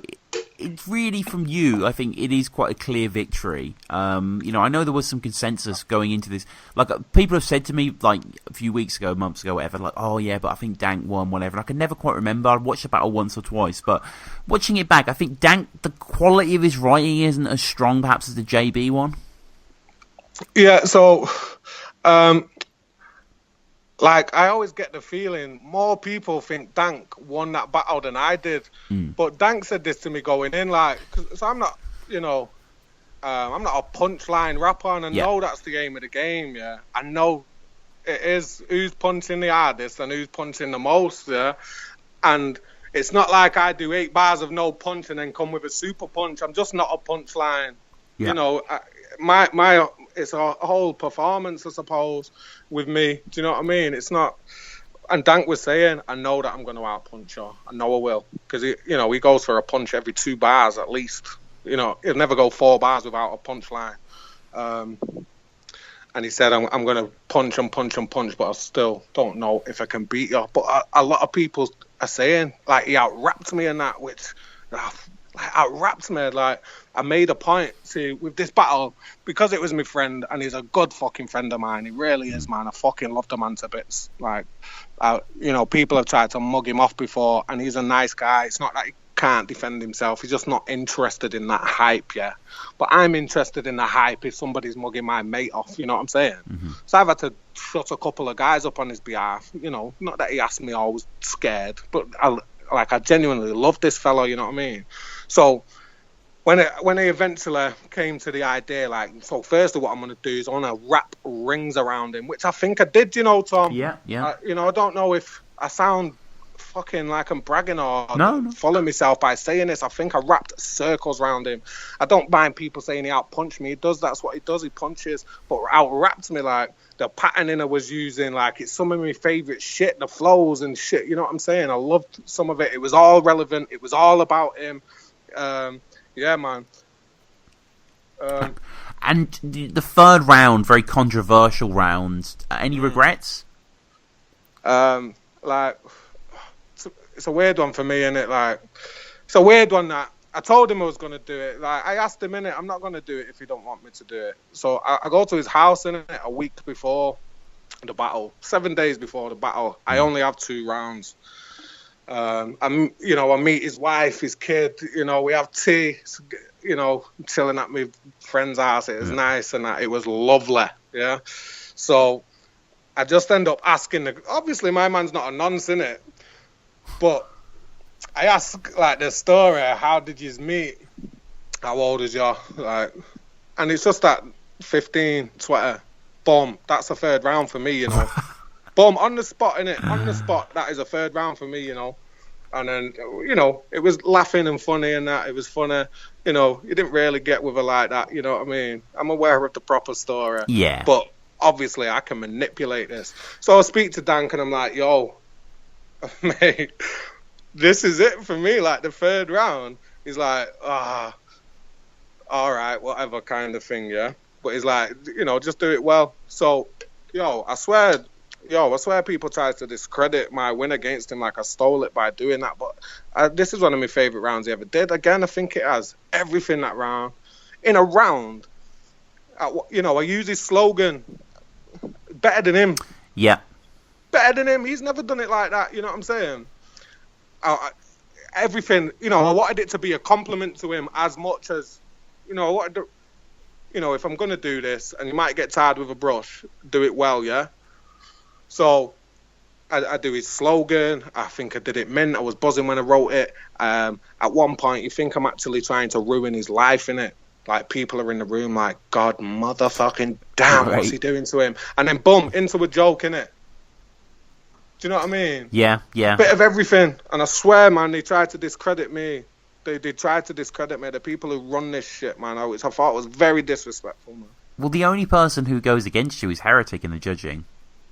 it's really from you. I think it is quite a clear victory. You know, I know there was some consensus going into this. Like, people have said to me, like, a few weeks ago, months ago, whatever, like, oh yeah, but I think Dank won, whatever. And I can never quite remember. I watched the battle once or twice, but watching it back, I think Dank, the quality of his writing isn't as strong, perhaps, as the JB one. Yeah. So, like, I always get the feeling more people think Dank won that battle than I did. But Dank said this to me going in, like, so I'm not, you know, I'm not a punchline rapper, and I know that's the aim of the game, yeah. I know it is who's punching the hardest and who's punching the most, yeah. And it's not like I do 8 bars of no punch and then come with a super punch. I'm just not a punchline. Yeah. You know, my it's a whole performance, I suppose, with me. Do you know what I mean? It's not. And Dank was saying, I know that I'm going to outpunch her. I know I will, because he goes for a punch every 2 bars at least. You know, he'll never go 4 bars without a punchline. And he said, I'm going to punch and punch and punch, but I still don't know if I can beat you. But a lot of people are saying, like, he out-rapped me in that, which out-rapped me. Like, I made a point, see, with this battle, because it was my friend, and he's a good fucking friend of mine. He really is, man. I fucking love the man to bits. Like, you know, people have tried to mug him off before, and he's a nice guy. It's not like he can't defend himself. He's just not interested in that hype, yeah. But I'm interested in the hype if somebody's mugging my mate off, you know what I'm saying? Mm-hmm. So I've had to shut a couple of guys up on his behalf, you know. Not that he asked me, I was scared, but I genuinely love this fellow, you know what I mean? So when I eventually came to the idea, like, so firstly what I'm going to do is I want to wrap rings around him, which I think I did, you know, Tom. Yeah. You know, I don't know if I sound fucking like I'm bragging or no. following myself by saying this. I think I wrapped circles around him. I don't mind people saying he out-punched me. He does, that's what he does, he punches. But out-wrapped me, like, the patterning I was using, like, it's some of my favourite shit, the flows and shit, you know what I'm saying? I loved some of it. It was all relevant. It was all about him. Yeah, man. And the third round, very controversial round. Any regrets? Like, it's a weird one for me, innit? Like, it's a weird one that I told him I was going to do it. Like, I asked him, innit, I'm not going to do it if he don't want me to do it. So I go to his house, innit, a week before the battle, 7 days before the battle. I only have 2 rounds. I meet his wife, his kid, you know, we have tea, you know, chilling at my friend's house. It was nice and that. It was lovely, yeah. So I just end up asking, obviously my man's not a nonce, innit? But I ask, like, the story, how did you meet? How old is you? Like, and it's just that 15, 20, boom, that's a third round for me, you know. Boom, on the spot, innit? On the spot, that is a third round for me, you know. And then, you know, it was laughing and funny and that. It was funny. You know, you didn't really get with her like that, you know what I mean? I'm aware of the proper story. Yeah. But obviously I can manipulate this. So I speak to Dank and I'm like, yo, mate, this is it for me. Like the third round, he's like, all right, whatever kind of thing, yeah. But he's like, just do it well. So, I swear people try to discredit my win against him like I stole it by doing that. But this is one of my favourite rounds he ever did. Again, I think it has everything that round. In a round, I use his slogan, better than him. Yeah. Better than him. He's never done it like that. You know what I'm saying? Everything, I wanted it to be a compliment to him as much as, I wanted to, if I'm going to do this, and you might get tired with a brush, do it well, yeah? So I do his slogan. I think I did it mint. I was buzzing when I wrote it. At one point, you think I'm actually trying to ruin his life, innit? Like, people are in the room like, God motherfucking damn, what's he doing to him? And then, boom, into a joke, innit? Do you know what I mean? Yeah. Bit of everything. And I swear, man, they tried to discredit me. They tried to discredit me. The people who run this shit, man, which I thought was very disrespectful, man. Well, the only person who goes against you is Heretic in the judging.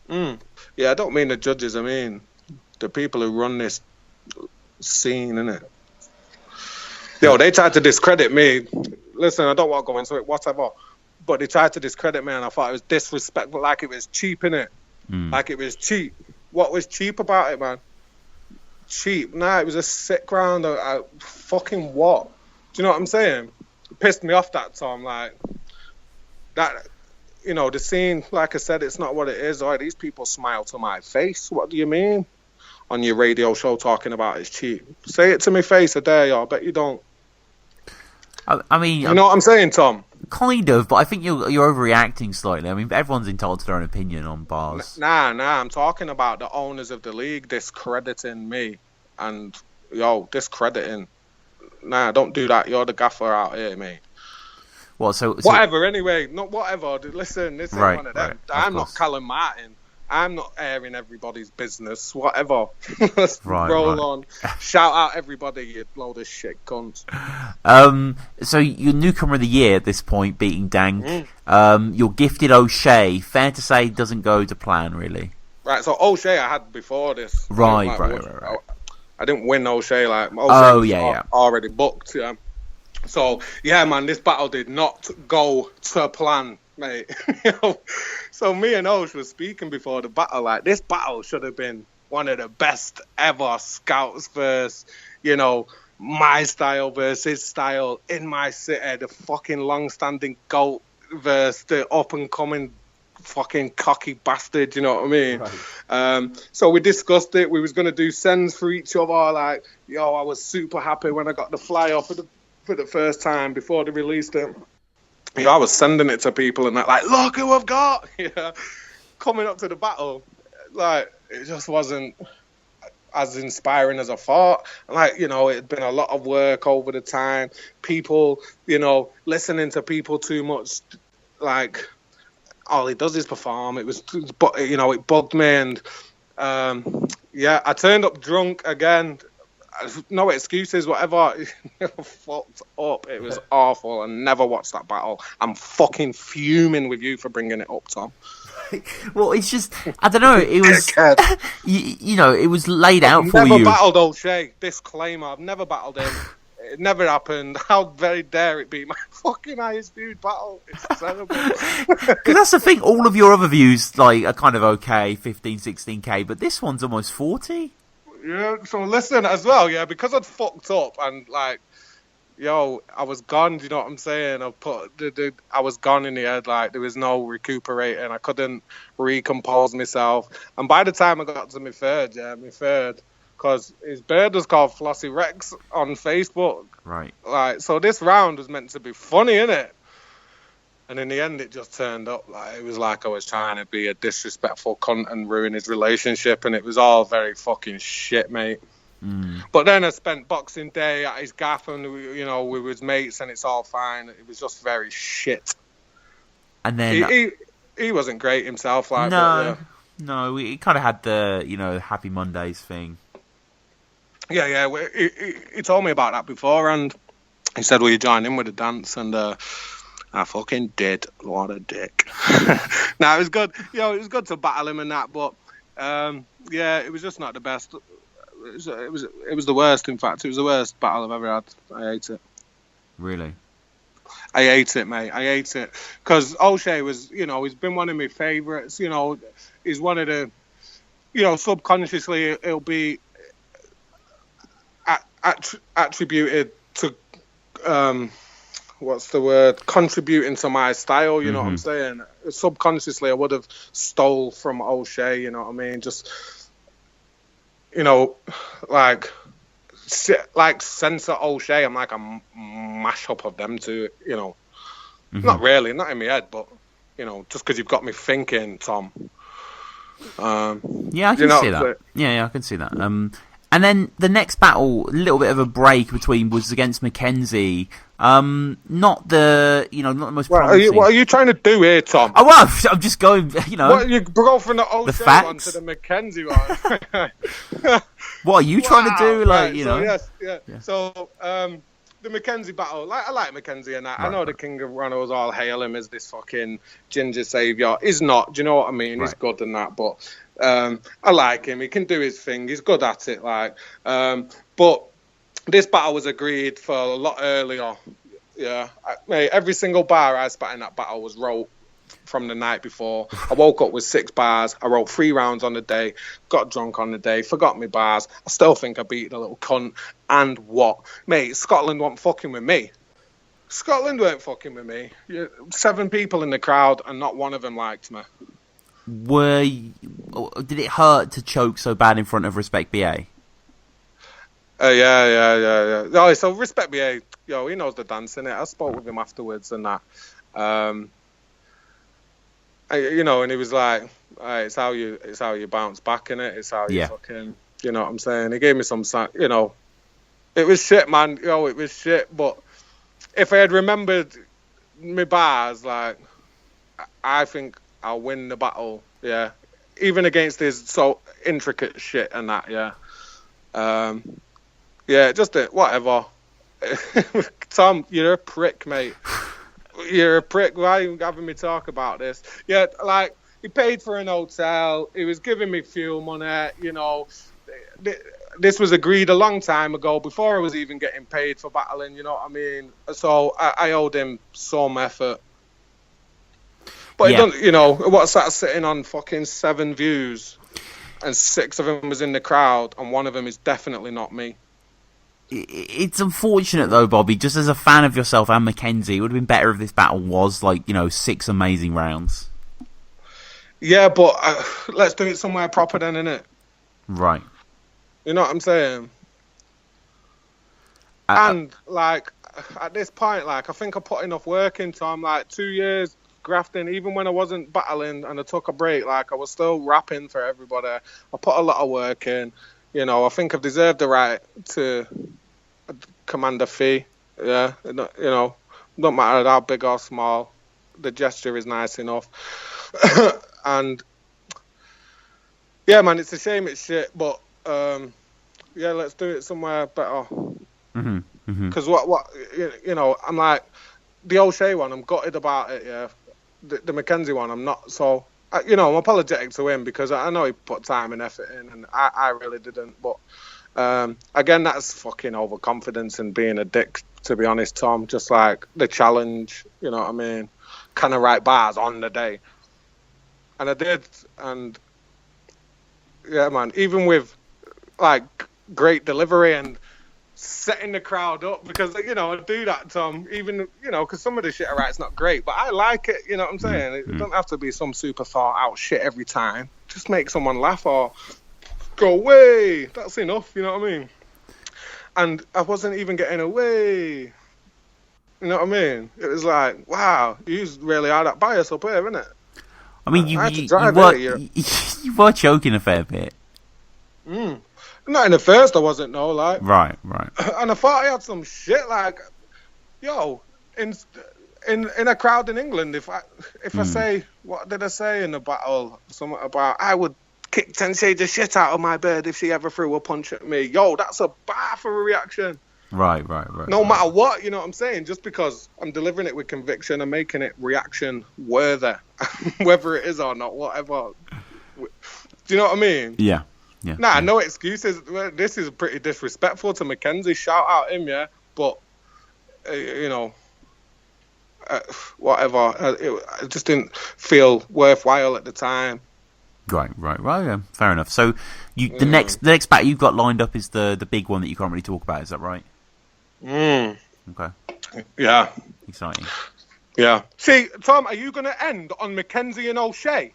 Yeah, I don't mean the judges. I mean the people who run this scene, innit? They tried to discredit me. Listen, I don't want to go into it, whatever. But they tried to discredit me, and I thought it was disrespectful, like it was cheap, innit? Like it was cheap. What was cheap about it, man? Cheap? Nah, it was a sick round. Fucking what? Do you know what I'm saying? It pissed me off that time. Like, that, the scene, like I said, it's not what it is. All right, these people smile to my face. What do you mean? On your radio show talking about it's cheap. Say it to my face a day, I bet you don't. I mean... You know what I'm saying, Tom? Kind of, but I think you're overreacting slightly. I mean, everyone's entitled to their own opinion on bars. Nah, I'm talking about the owners of the league discrediting me and, discrediting. Nah, don't do that. You're the gaffer out here, mate. Well, so whatever, anyway. Not whatever. Listen, this is right, one of them. Right, I'm not Callum Martin. I'm not airing everybody's business. Whatever. Let's roll on. Shout out everybody, you load of shit cunts. So you're newcomer of the year at this point, beating Dank. You're gifted Oshea. Fair to say, doesn't go to plan, really. Right, so Oshea I had before this. Right. I didn't win Oshea. Already booked, yeah. So, yeah, man, this battle did not go to plan, mate. So me and Osh were speaking before the battle, like, this battle should have been one of the best ever Scouts versus, my style versus his style in my city, the fucking long-standing GOAT versus the up-and-coming fucking cocky bastard, you know what I mean? Right. So we discussed it. We was going to do sends for each other, like, I was super happy when I got the flyer for the first time before they released it. I was sending it to people and that, like, look who I've got. Coming up to the battle, like, it just wasn't as inspiring as I thought. Like, it had been a lot of work over the time. People, listening to people too much, like, all he does is perform. It was, it bugged me, and I turned up drunk again. No excuses, whatever. Fucked up. It was awful. I never watched that battle. I'm fucking fuming with you for bringing it up, Tom. Well, it's just, I don't know. It was, it was laid out for you. I've never battled Oshea. Disclaimer: I've never battled him. It never happened. How very dare it be my fucking highest viewed battle? It's terrible. Because that's the thing. All of your other views are kind of okay, 15, 16K, but this one's almost 40. Yeah, so listen as well, because I'd fucked up and I was gone, do you know what I'm saying? I was gone in the head, like there was no recuperating, I couldn't recompose myself. And by the time I got to my third, because his bird was called Flossie Rex on Facebook. Right. Like, so this round was meant to be funny, innit? And in the end, it just turned up like it was like I was trying to be a disrespectful cunt and ruin his relationship, and it was all very fucking shit, mate. But then I spent Boxing Day at his gaff, and we was mates, and it's all fine. It was just very shit. And then he wasn't great himself, like. No, he kind of had the Happy Mondays thing. Yeah. He told me about that before, and he said, "Will you join in with the dance?" And I fucking did. What a dick. Nah, it was good. It was good to battle him and that, but it was just not the best. It was the worst. In fact, it was the worst battle I've ever had. I hate it. Really? I hate it, mate. I hate it because Oshea was, he's been one of my favourites. He's one of the, subconsciously it'll be attributed to what's the word? Contributing to my style, you know what I'm saying? Subconsciously, I would have stole from Oshea, you know what I mean? Just, like censor Oshea. I'm like a mash-up of them two, Not really, not in my head, but, just because you've got me thinking, Tom. Yeah, I can see that. Yeah, I can see that. And then the next battle, a little bit of a break between, was against Mackenzie. Not the most promising. What are you trying to do here, Tom? Oh, well, I'm just going, What, you go from the Oshea one to the Mackenzie one. What are you trying to do? So, the Mackenzie battle, I like Mackenzie and that. Right, I know the King of Ronalds all hail him as this fucking ginger saviour. He's not, do you know what I mean? Right. He's good and that, but I like him. He can do his thing. He's good at it, but this battle was agreed for a lot earlier. Yeah, mate, every single bar I spat in that battle was wrote from the night before. I woke up with 6 bars. I wrote 3 rounds on the day, got drunk on the day, forgot my bars. I still think I beat the little cunt. And what? Mate, Scotland weren't fucking with me. Scotland weren't fucking with me. 7 people in the crowd and not one of them liked me. Did it hurt to choke so bad in front of Respect BA? Yeah. No, so Respect BA, he knows the dance, innit? I spoke with him afterwards and that. And he was like, it's how you bounce back, innit? It's how you fucking, you know what I'm saying? He gave me some, it was shit, man. It was shit. But if I had remembered my bars, I think I'll win the battle. Yeah, even against his so intricate shit and that. Yeah, just whatever. Tom, you're a prick, mate. You're a prick. Why are you having me talk about this? Yeah, he paid for an hotel. He was giving me fuel money. This was agreed a long time ago before I was even getting paid for battling. You know what I mean? So I owed him some effort. But it doesn't, what's that sitting on fucking 7 views, and 6 of them was in the crowd, and one of them is definitely not me. It's unfortunate though, Bobby. Just as a fan of yourself and Mackenzie, it would have been better if this battle was 6 amazing rounds. Yeah, but let's do it somewhere proper then, innit? Right. You know what I'm saying? And at this point, I think I put enough work into. I'm 2 years grafting, even when I wasn't battling and I took a break. I was still rapping for everybody. I put a lot of work in. I think I've deserved the right to command a fee. Yeah, don't matter how big or small. The gesture is nice enough. And yeah, man, it's a shame it's shit, but let's do it somewhere better. Because I'm the Oshea one, I'm gutted about it. Yeah, the Mackenzie one, I'm not. So I'm apologetic to him because I know he put time and effort in, and I really didn't. But again, that's fucking overconfidence and being a dick, to be honest, Tom. Just the challenge, you know what I mean? Can I write bars on the day? And I did, and yeah, man, even with great delivery and setting the crowd up, because I do that, Tom, even because some of the shit I write's not great, but I like it, you know what I'm saying? It doesn't have to be some super thought out shit every time. Just make someone laugh or go away. That's enough, you know what I mean? And I wasn't even getting away. You know what I mean? It was wow, you really are that bias up here, isn't it? I mean, you were choking a fair bit. Not in the first, I wasn't, no, Right. And I thought I had some shit, in a crowd in England, if I say, what did I say in the battle? Something about, I would kick Tensei the shit out of my bird if she ever threw a punch at me. Yo, that's a bar for a reaction. Right. No matter what, you know what I'm saying? Just because I'm delivering it with conviction and making it reaction worthy, whether it is or not, whatever. Do you know what I mean? Yeah. No excuses. This is pretty disrespectful to Mackenzie. Shout out him, yeah. But, whatever. It just didn't feel worthwhile at the time. Right. Yeah, fair enough. So, the next battle you've got lined up is the big one that you can't really talk about. Is that right? Okay. Yeah. Exciting. Yeah. See, Tom, are you going to end on Mackenzie and Oshea?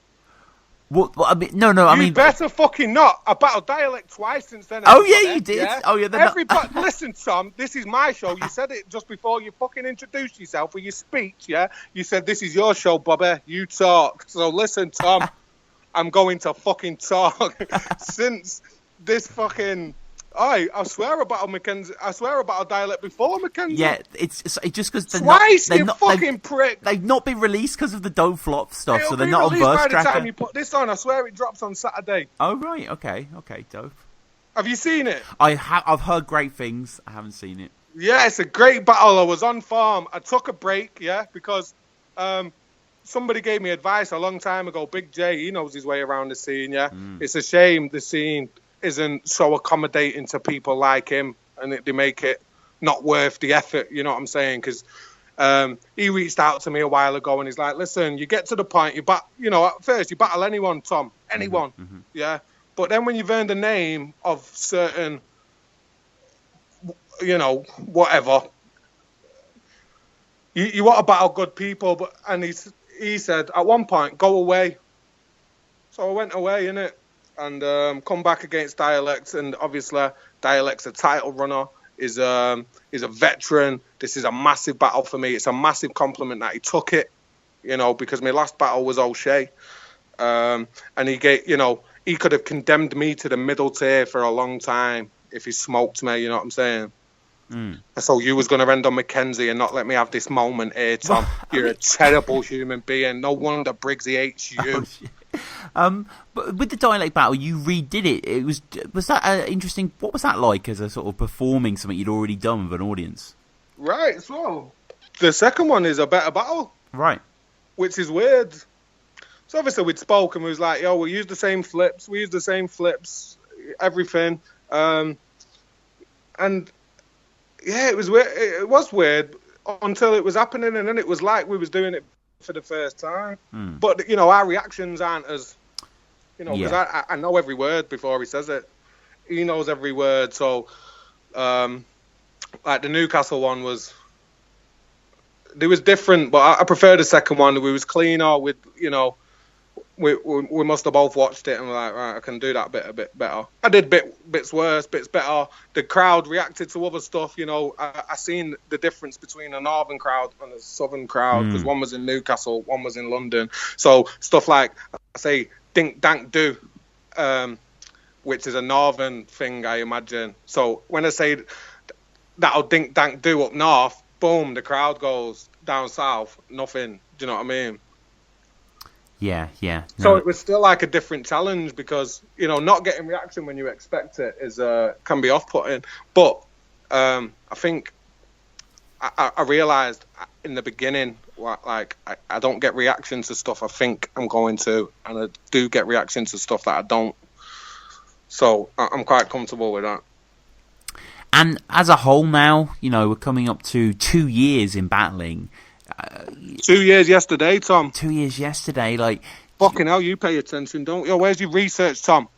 What I mean, no. I mean, you better fucking not. I battled dialect twice since then. Oh yeah, you did. Yeah? Oh yeah. Everybody, listen, Tom. This is my show. You said it just before you fucking introduced yourself with your speech. Yeah. You said this is your show, Bobby. You talk. So listen, Tom. I'm going to fucking talk since this fucking. I swear about Mackenzie. I swear about a dialect before Mackenzie. Yeah, it's just because they're not fucking prick. They've not been released because of the Don't Flop stuff, so they're not on Verse Tracker. By the time you put this on, I swear it drops on Saturday. Oh right, okay, dope. Have you seen it? I've heard great things. I haven't seen it. Yeah, it's a great battle. I was on form. I took a break, yeah, because somebody gave me advice a long time ago. Big J, he knows his way around the scene, yeah. It's a shame the scene isn't so accommodating to people like him, and they make it not worth the effort, you know what I'm saying? Because he reached out to me a while ago and he's like, listen, you get to the point, at first you battle anyone, Tom, anyone, yeah? But then when you've earned the name of certain, whatever, you want to battle good people, and he said, at one point, go away. So I went away, innit? And come back against Dialects, and obviously Dialects a title runner, is a veteran. This is a massive battle for me. It's a massive compliment that he took it, because my last battle was Oshea, and he could have condemned me to the middle tier for a long time if he smoked me. You know what I'm saying? So you was going to end on Mackenzie and not let me have this moment here, Tom. You're a terrible human being. No wonder Briggsy hates you. But with the dialect battle, you redid it. Was that interesting? What was that like as a sort of performing something you'd already done with an audience? Right. So the second one is a better battle. Right. Which is weird. So obviously we'd spoke and we was like, yo, we use the same flips. Everything. And yeah, it was weird. It was weird until it was happening, and then it was like we was doing it for the first time. But our reactions aren't as because I know every word before he says it. He knows every word. So like the Newcastle one was different, but I prefer the second one. We was cleaner with we must have both watched it and we're like, right, I can do that bit a bit better. I did bits worse, bits better. The crowd reacted to other stuff. I seen the difference between a northern crowd and a southern crowd, because one was in Newcastle, one was in London. So stuff like, I say, dink dank do, which is a northern thing, I imagine. So when I say that'll dink dank do up north, boom, the crowd goes down south, nothing. Do you know what I mean? Yeah. No. So it was still like a different challenge, because not getting reaction when you expect it is can be off-putting. But I think I realised in the beginning, like I don't get reaction to stuff I think I'm going to, and I do get reaction to stuff that I don't. So I'm quite comfortable with that. And as a whole now, we're coming up to 2 years in battling. 2 years yesterday, Tom. 2 years yesterday, like fucking hell. You pay attention, don't you? Where's your research, Tom?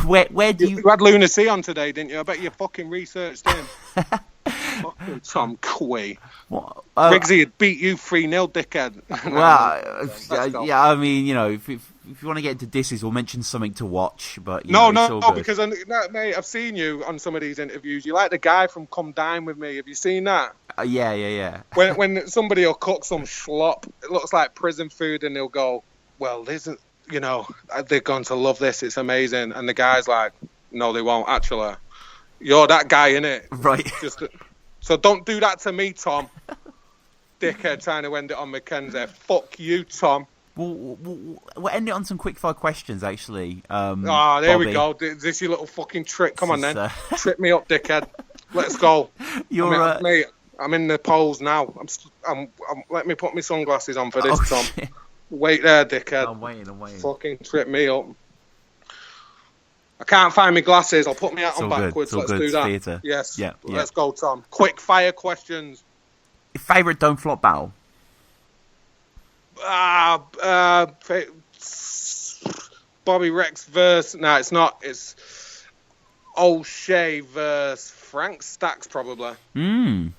Where do you had Lunacy on today, didn't you? I bet you fucking researched him. Fucking Tom Quay. Briggsy had beat you 3-0, dickhead. Well, yeah. I mean, if you want to get into disses, we'll mention something to watch. But no, because mate, I've seen you on some of these interviews. You like the guy from Come Dine With Me. Have you seen that? Yeah. When somebody will cook some slop, it looks like prison food, and they'll go, well, they're going to love this. It's amazing. And the guy's like, no, they won't. Actually, you're that guy, innit? Right. So don't do that to me, Tom. Dickhead trying to end it on Mackenzie. Fuck you, Tom. We'll end it on some quick-fire questions, actually. There we go. Is this your little fucking trick? Come on, then. Trip me up, dickhead. Let's go. You're I'm in the polls now. Let me put my sunglasses on for this, Tom. Shit. Wait there, dickhead. I'm waiting. Fucking trip me up. I can't find my glasses. I'll put my hat on all good. backwards. It's all Let's good. do that. Theatre. Yes. Yeah. Let's go, Tom. Quick fire questions. Your favourite Don't Flop battle? Bobby Rex versus... No, it's not. It's Oshea versus Frank Stacks, probably. Okay.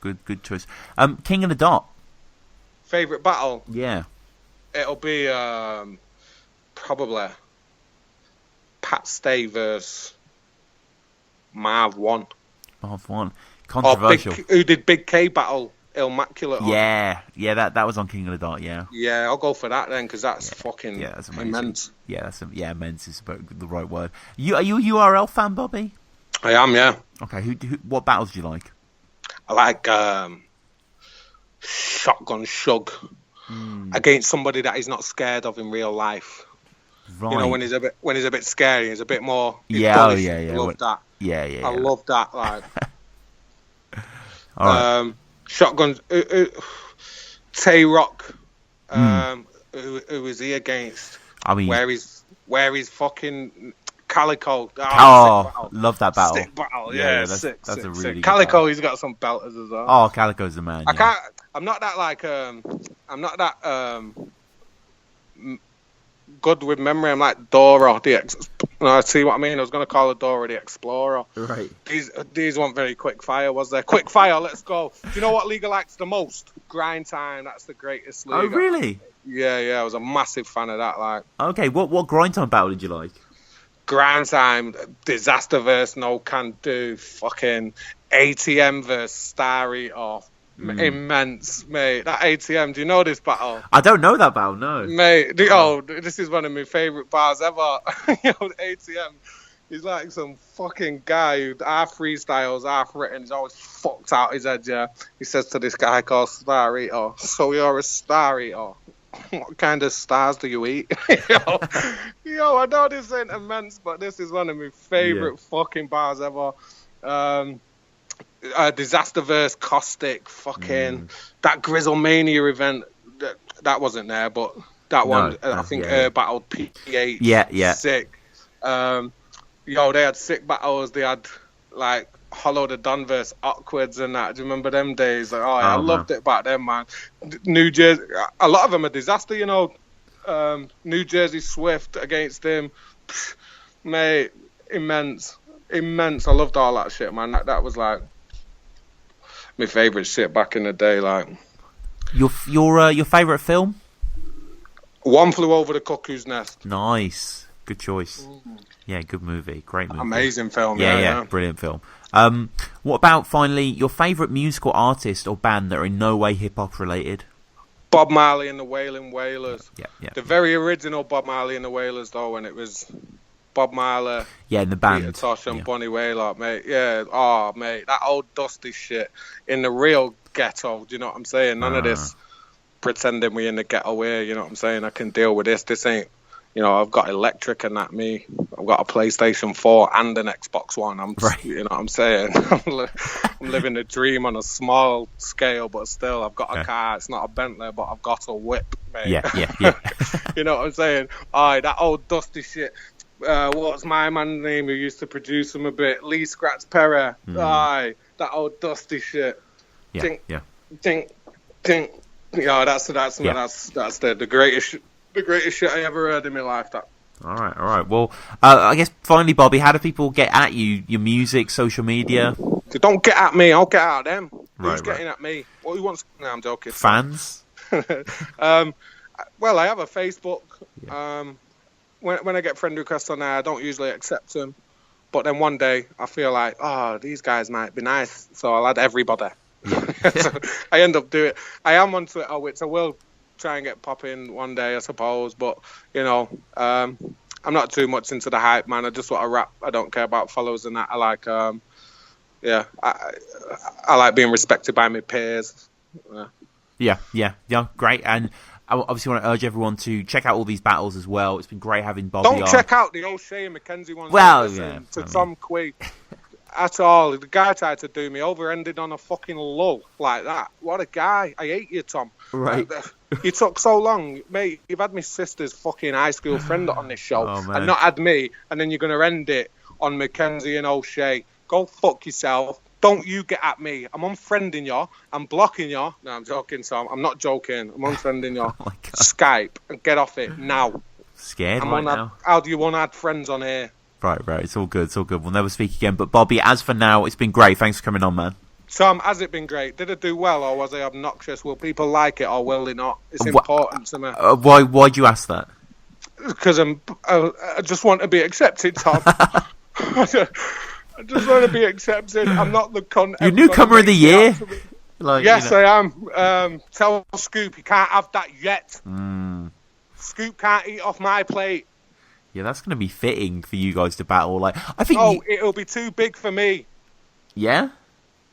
Good choice. King of the Dot. Favourite battle? Yeah. It'll be probably Pat Stay versus Marv 1. Marv 1. Controversial. Who did Big K battle Immaculate on? Yeah, that was on King of the Dot, yeah. Yeah, I'll go for that then, because that's fucking that's immense. Yeah, immense is about the right word. Are you a URL fan, Bobby? I am, yeah. Okay, what battles do you like? I like Shotgun Shug against somebody that he's not scared of in real life. Right. You know, when he's a bit scary, he's a bit more. Yeah, bullish. yeah. I love that. Yeah. I love that. Like, all right. Shotgun. Tay Rock. Who is he against? I mean, where he's fucking Calico. Love that battle. Stick battle. Yeah, that's a really sick. good Calico. battle. He's got some belters as well. Oh, Calico's the man. Yeah. I'm not that like. I'm not that good with memory. I'm like Dora no, see what I mean? I was going to call her Dora the Explorer. Right. These weren't very quick fire, was there? Quick fire, let's go. Do you know what league I liked the most? Grind Time. That's the greatest league. Oh, really? Yeah. I was a massive fan of that. Like. Okay, what Grind Time battle did you like? Grind Time, Disaster versus No Can Do, fucking ATM versus Star Eater. Immense, mate. That ATM, do you know this battle? I don't know that battle, no. Mate, this is one of my favourite bars ever. ATM, he's like some fucking guy who half freestyles, half written. He's always fucked out his head, yeah. He says to this guy called Star Eater, so you're a Star Eater. What kind of stars do you eat? Yo, I know this ain't immense, but this is one of my favourite fucking bars ever. Disaster verse Caustic, fucking that Grizzlemania event that wasn't there, but that one I think battled PH. Yeah. Sick. They had sick battles. They had like Hollow the Don versus Awkwards and that. Do you remember them days? Like, I loved it back then, man. New Jersey, a lot of them are disaster, you know. New Jersey Swift against him, mate, immense. I loved all that shit, man. That was like my favourite shit back in the day. Like your favourite film? One Flew Over the Cuckoo's Nest. Nice, good choice. Yeah, good movie, great movie. Amazing film. Yeah, brilliant film. What about finally your favourite musical artist or band that are in no way hip hop related? Bob Marley and the Wailing Wailers. Yeah. The very original Bob Marley and the Wailers, though, when it was Bob Marley, in the band, Peter Tosh and Bonnie Wailer, mate. Yeah, mate, that old dusty shit in the real ghetto. Do you know what I'm saying? None of this pretending we in the ghetto here. You know what I'm saying? I can deal with this. This ain't. I've got electric and that me. I've got a PlayStation 4 and an Xbox One. You know what I'm saying? I'm living the dream on a small scale, but still, I've got a car. It's not a Bentley, but I've got a whip, mate. Yeah. You know what I'm saying? That old dusty shit. What's my man's name who used to produce them a bit? Lee Scratch Perry. That old dusty shit. Yeah. Ding. Yeah, that's the greatest. The greatest shit I ever heard in my life. That. All right. Well, I guess finally, Bobby, how do people get at you? Your music, social media? They don't get at me. I'll get at them. Who's getting at me? Well, who wants? No, I'm joking. Fans? Well, I have a Facebook. When I get friend requests on there, I don't usually accept them. But then one day, I feel like, these guys might be nice, so I'll add everybody. So I end up doing it. I am on Twitter, which I will try and get popping one day, I suppose, but I'm not too much into the hype, man. I just want to rap. I don't care about followers and that. I like I like being respected by my peers. Yeah, great. And I obviously want to urge everyone to check out all these battles as well. It's been great having Bobby on. Don't check out the Oshea and Mackenzie ones. Well, to Tom Quay. at all. The guy tried to do me over, ended on a fucking lull like that. What a guy. I hate you, Tom. Right. You took so long. Mate, you've had my sister's fucking high school friend on this show and not had me, and then you're going to end it on Mackenzie and Oshea. Go fuck yourself. Don't you get at me. I'm unfriending you. I'm blocking you. No, I'm joking, Tom. I'm not joking. I'm unfriending you. Oh my God. Skype and get off it now. Scared right now. How do you want to add friends on here? Right. It's all good. We'll never speak again. But Bobby, as for now, it's been great. Thanks for coming on, man. Tom, has it been great? Did it do well, or was I obnoxious? Will people like it, or will they not? It's important to me. Why'd you ask that? Because I just want to be accepted, Tom. I just want to be accepted. I'm not the cunt. You're newcomer of the year. Yes, I am. Tell Scoop he can't have that yet. Scoop can't eat off my plate. Yeah, that's going to be fitting for you guys to battle. I think. It'll be too big for me. Yeah.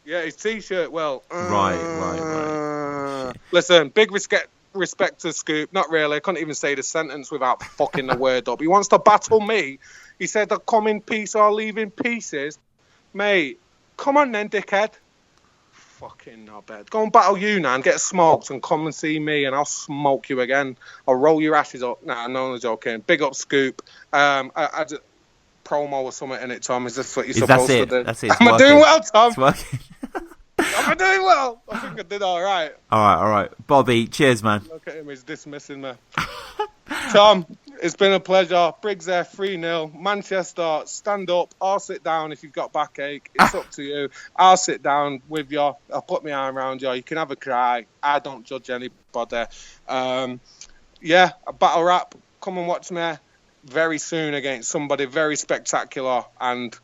Yeah, his t-shirt. Well. Right. Shit. Listen, big respect to Scoop. Not really. I couldn't even say the sentence without fucking the word up. He wants to battle me. He said I'll come in peace or leave in pieces. Mate, come on then, dickhead. Fucking knobhead. Go and battle you now and get smoked and come and see me and I'll smoke you again. I'll roll your ashes up. Nah, no, I'm joking. Big up Scoop. I just promo or something in it, Tom. Is this what you're supposed to do? That's it. Am I doing well, Tom? It's working. Am I doing well? I think I did all right. All right. Bobby, cheers, man. Look at him. He's dismissing me. Tom, it's been a pleasure. Briggs there, 3-0. Manchester, stand up or sit down if you've got backache. It's up to you. I'll sit down with you. I'll put my arm around you. You can have a cry. I don't judge anybody. Yeah, a battle rap. Come and watch me very soon against somebody very spectacular. And,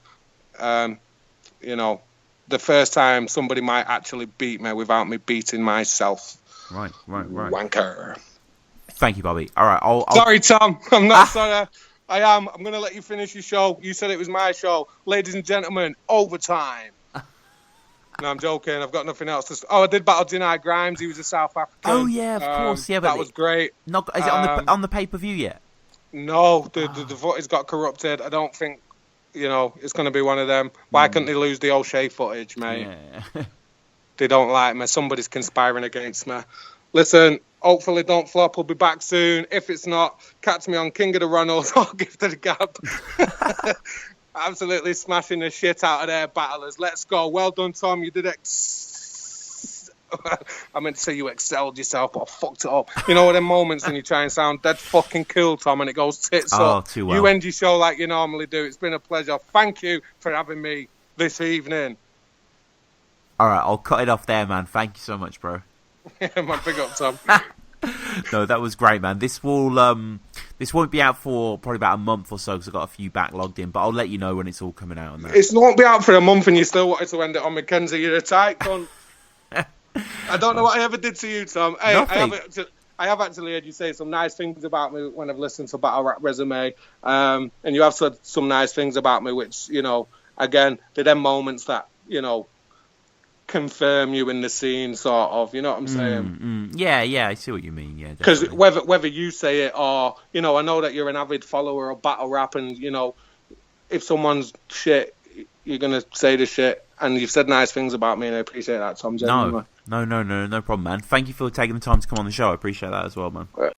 the first time somebody might actually beat me without me beating myself. Right. Wanker. Thank you, Bobby. All right. Sorry, Tom. I'm not sorry. I am. I'm going to let you finish your show. You said it was my show. Ladies and gentlemen, overtime. No, I'm joking. I've got nothing else to say. I did battle Deny Grimes. He was a South African. Oh, yeah, of course. Yeah, but that was great. Is it on the pay-per-view yet? No, the footage got corrupted. I don't think, it's going to be one of them. Why couldn't they lose the Oshea footage, mate? Yeah. They don't like me. Somebody's conspiring against me. Listen, hopefully don't flop. We'll be back soon. If it's not, catch me on King of the Ronalds or Gift of the Gab. Absolutely smashing the shit out of their battlers. Let's go. Well done, Tom. You did I meant to say you excelled yourself, but I fucked it up. You know what, them moments when you try and sound dead fucking cool, Tom, and it goes tits up. Too well. You end your show like you normally do. It's been a pleasure. Thank you for having me this evening. All right, I'll cut it off there, man. Thank you so much, bro. Man, big up, Tom. No, that was great, man. This won't be out for probably about a month or so because I've got a few backlogged in, but I'll let you know when it's all coming out. It won't be out for a month and you still wanted to end it on Mackenzie. You're a tight cunt. I don't know what I ever did to you, Tom. Hey, I have actually heard you say some nice things about me when I've listened to Battle Rap Resume, and you have said some nice things about me, which, again, they're them moments that, confirm you in the scene, sort of. You know what I'm saying? Yeah, I see what you mean. Yeah, because whether you say it or I know that you're an avid follower of battle rap, and if someone's shit, you're gonna say the shit, and you've said nice things about me, and I appreciate that, Tom. Genuinely. No problem, man. Thank you for taking the time to come on the show. I appreciate that as well, man. Right.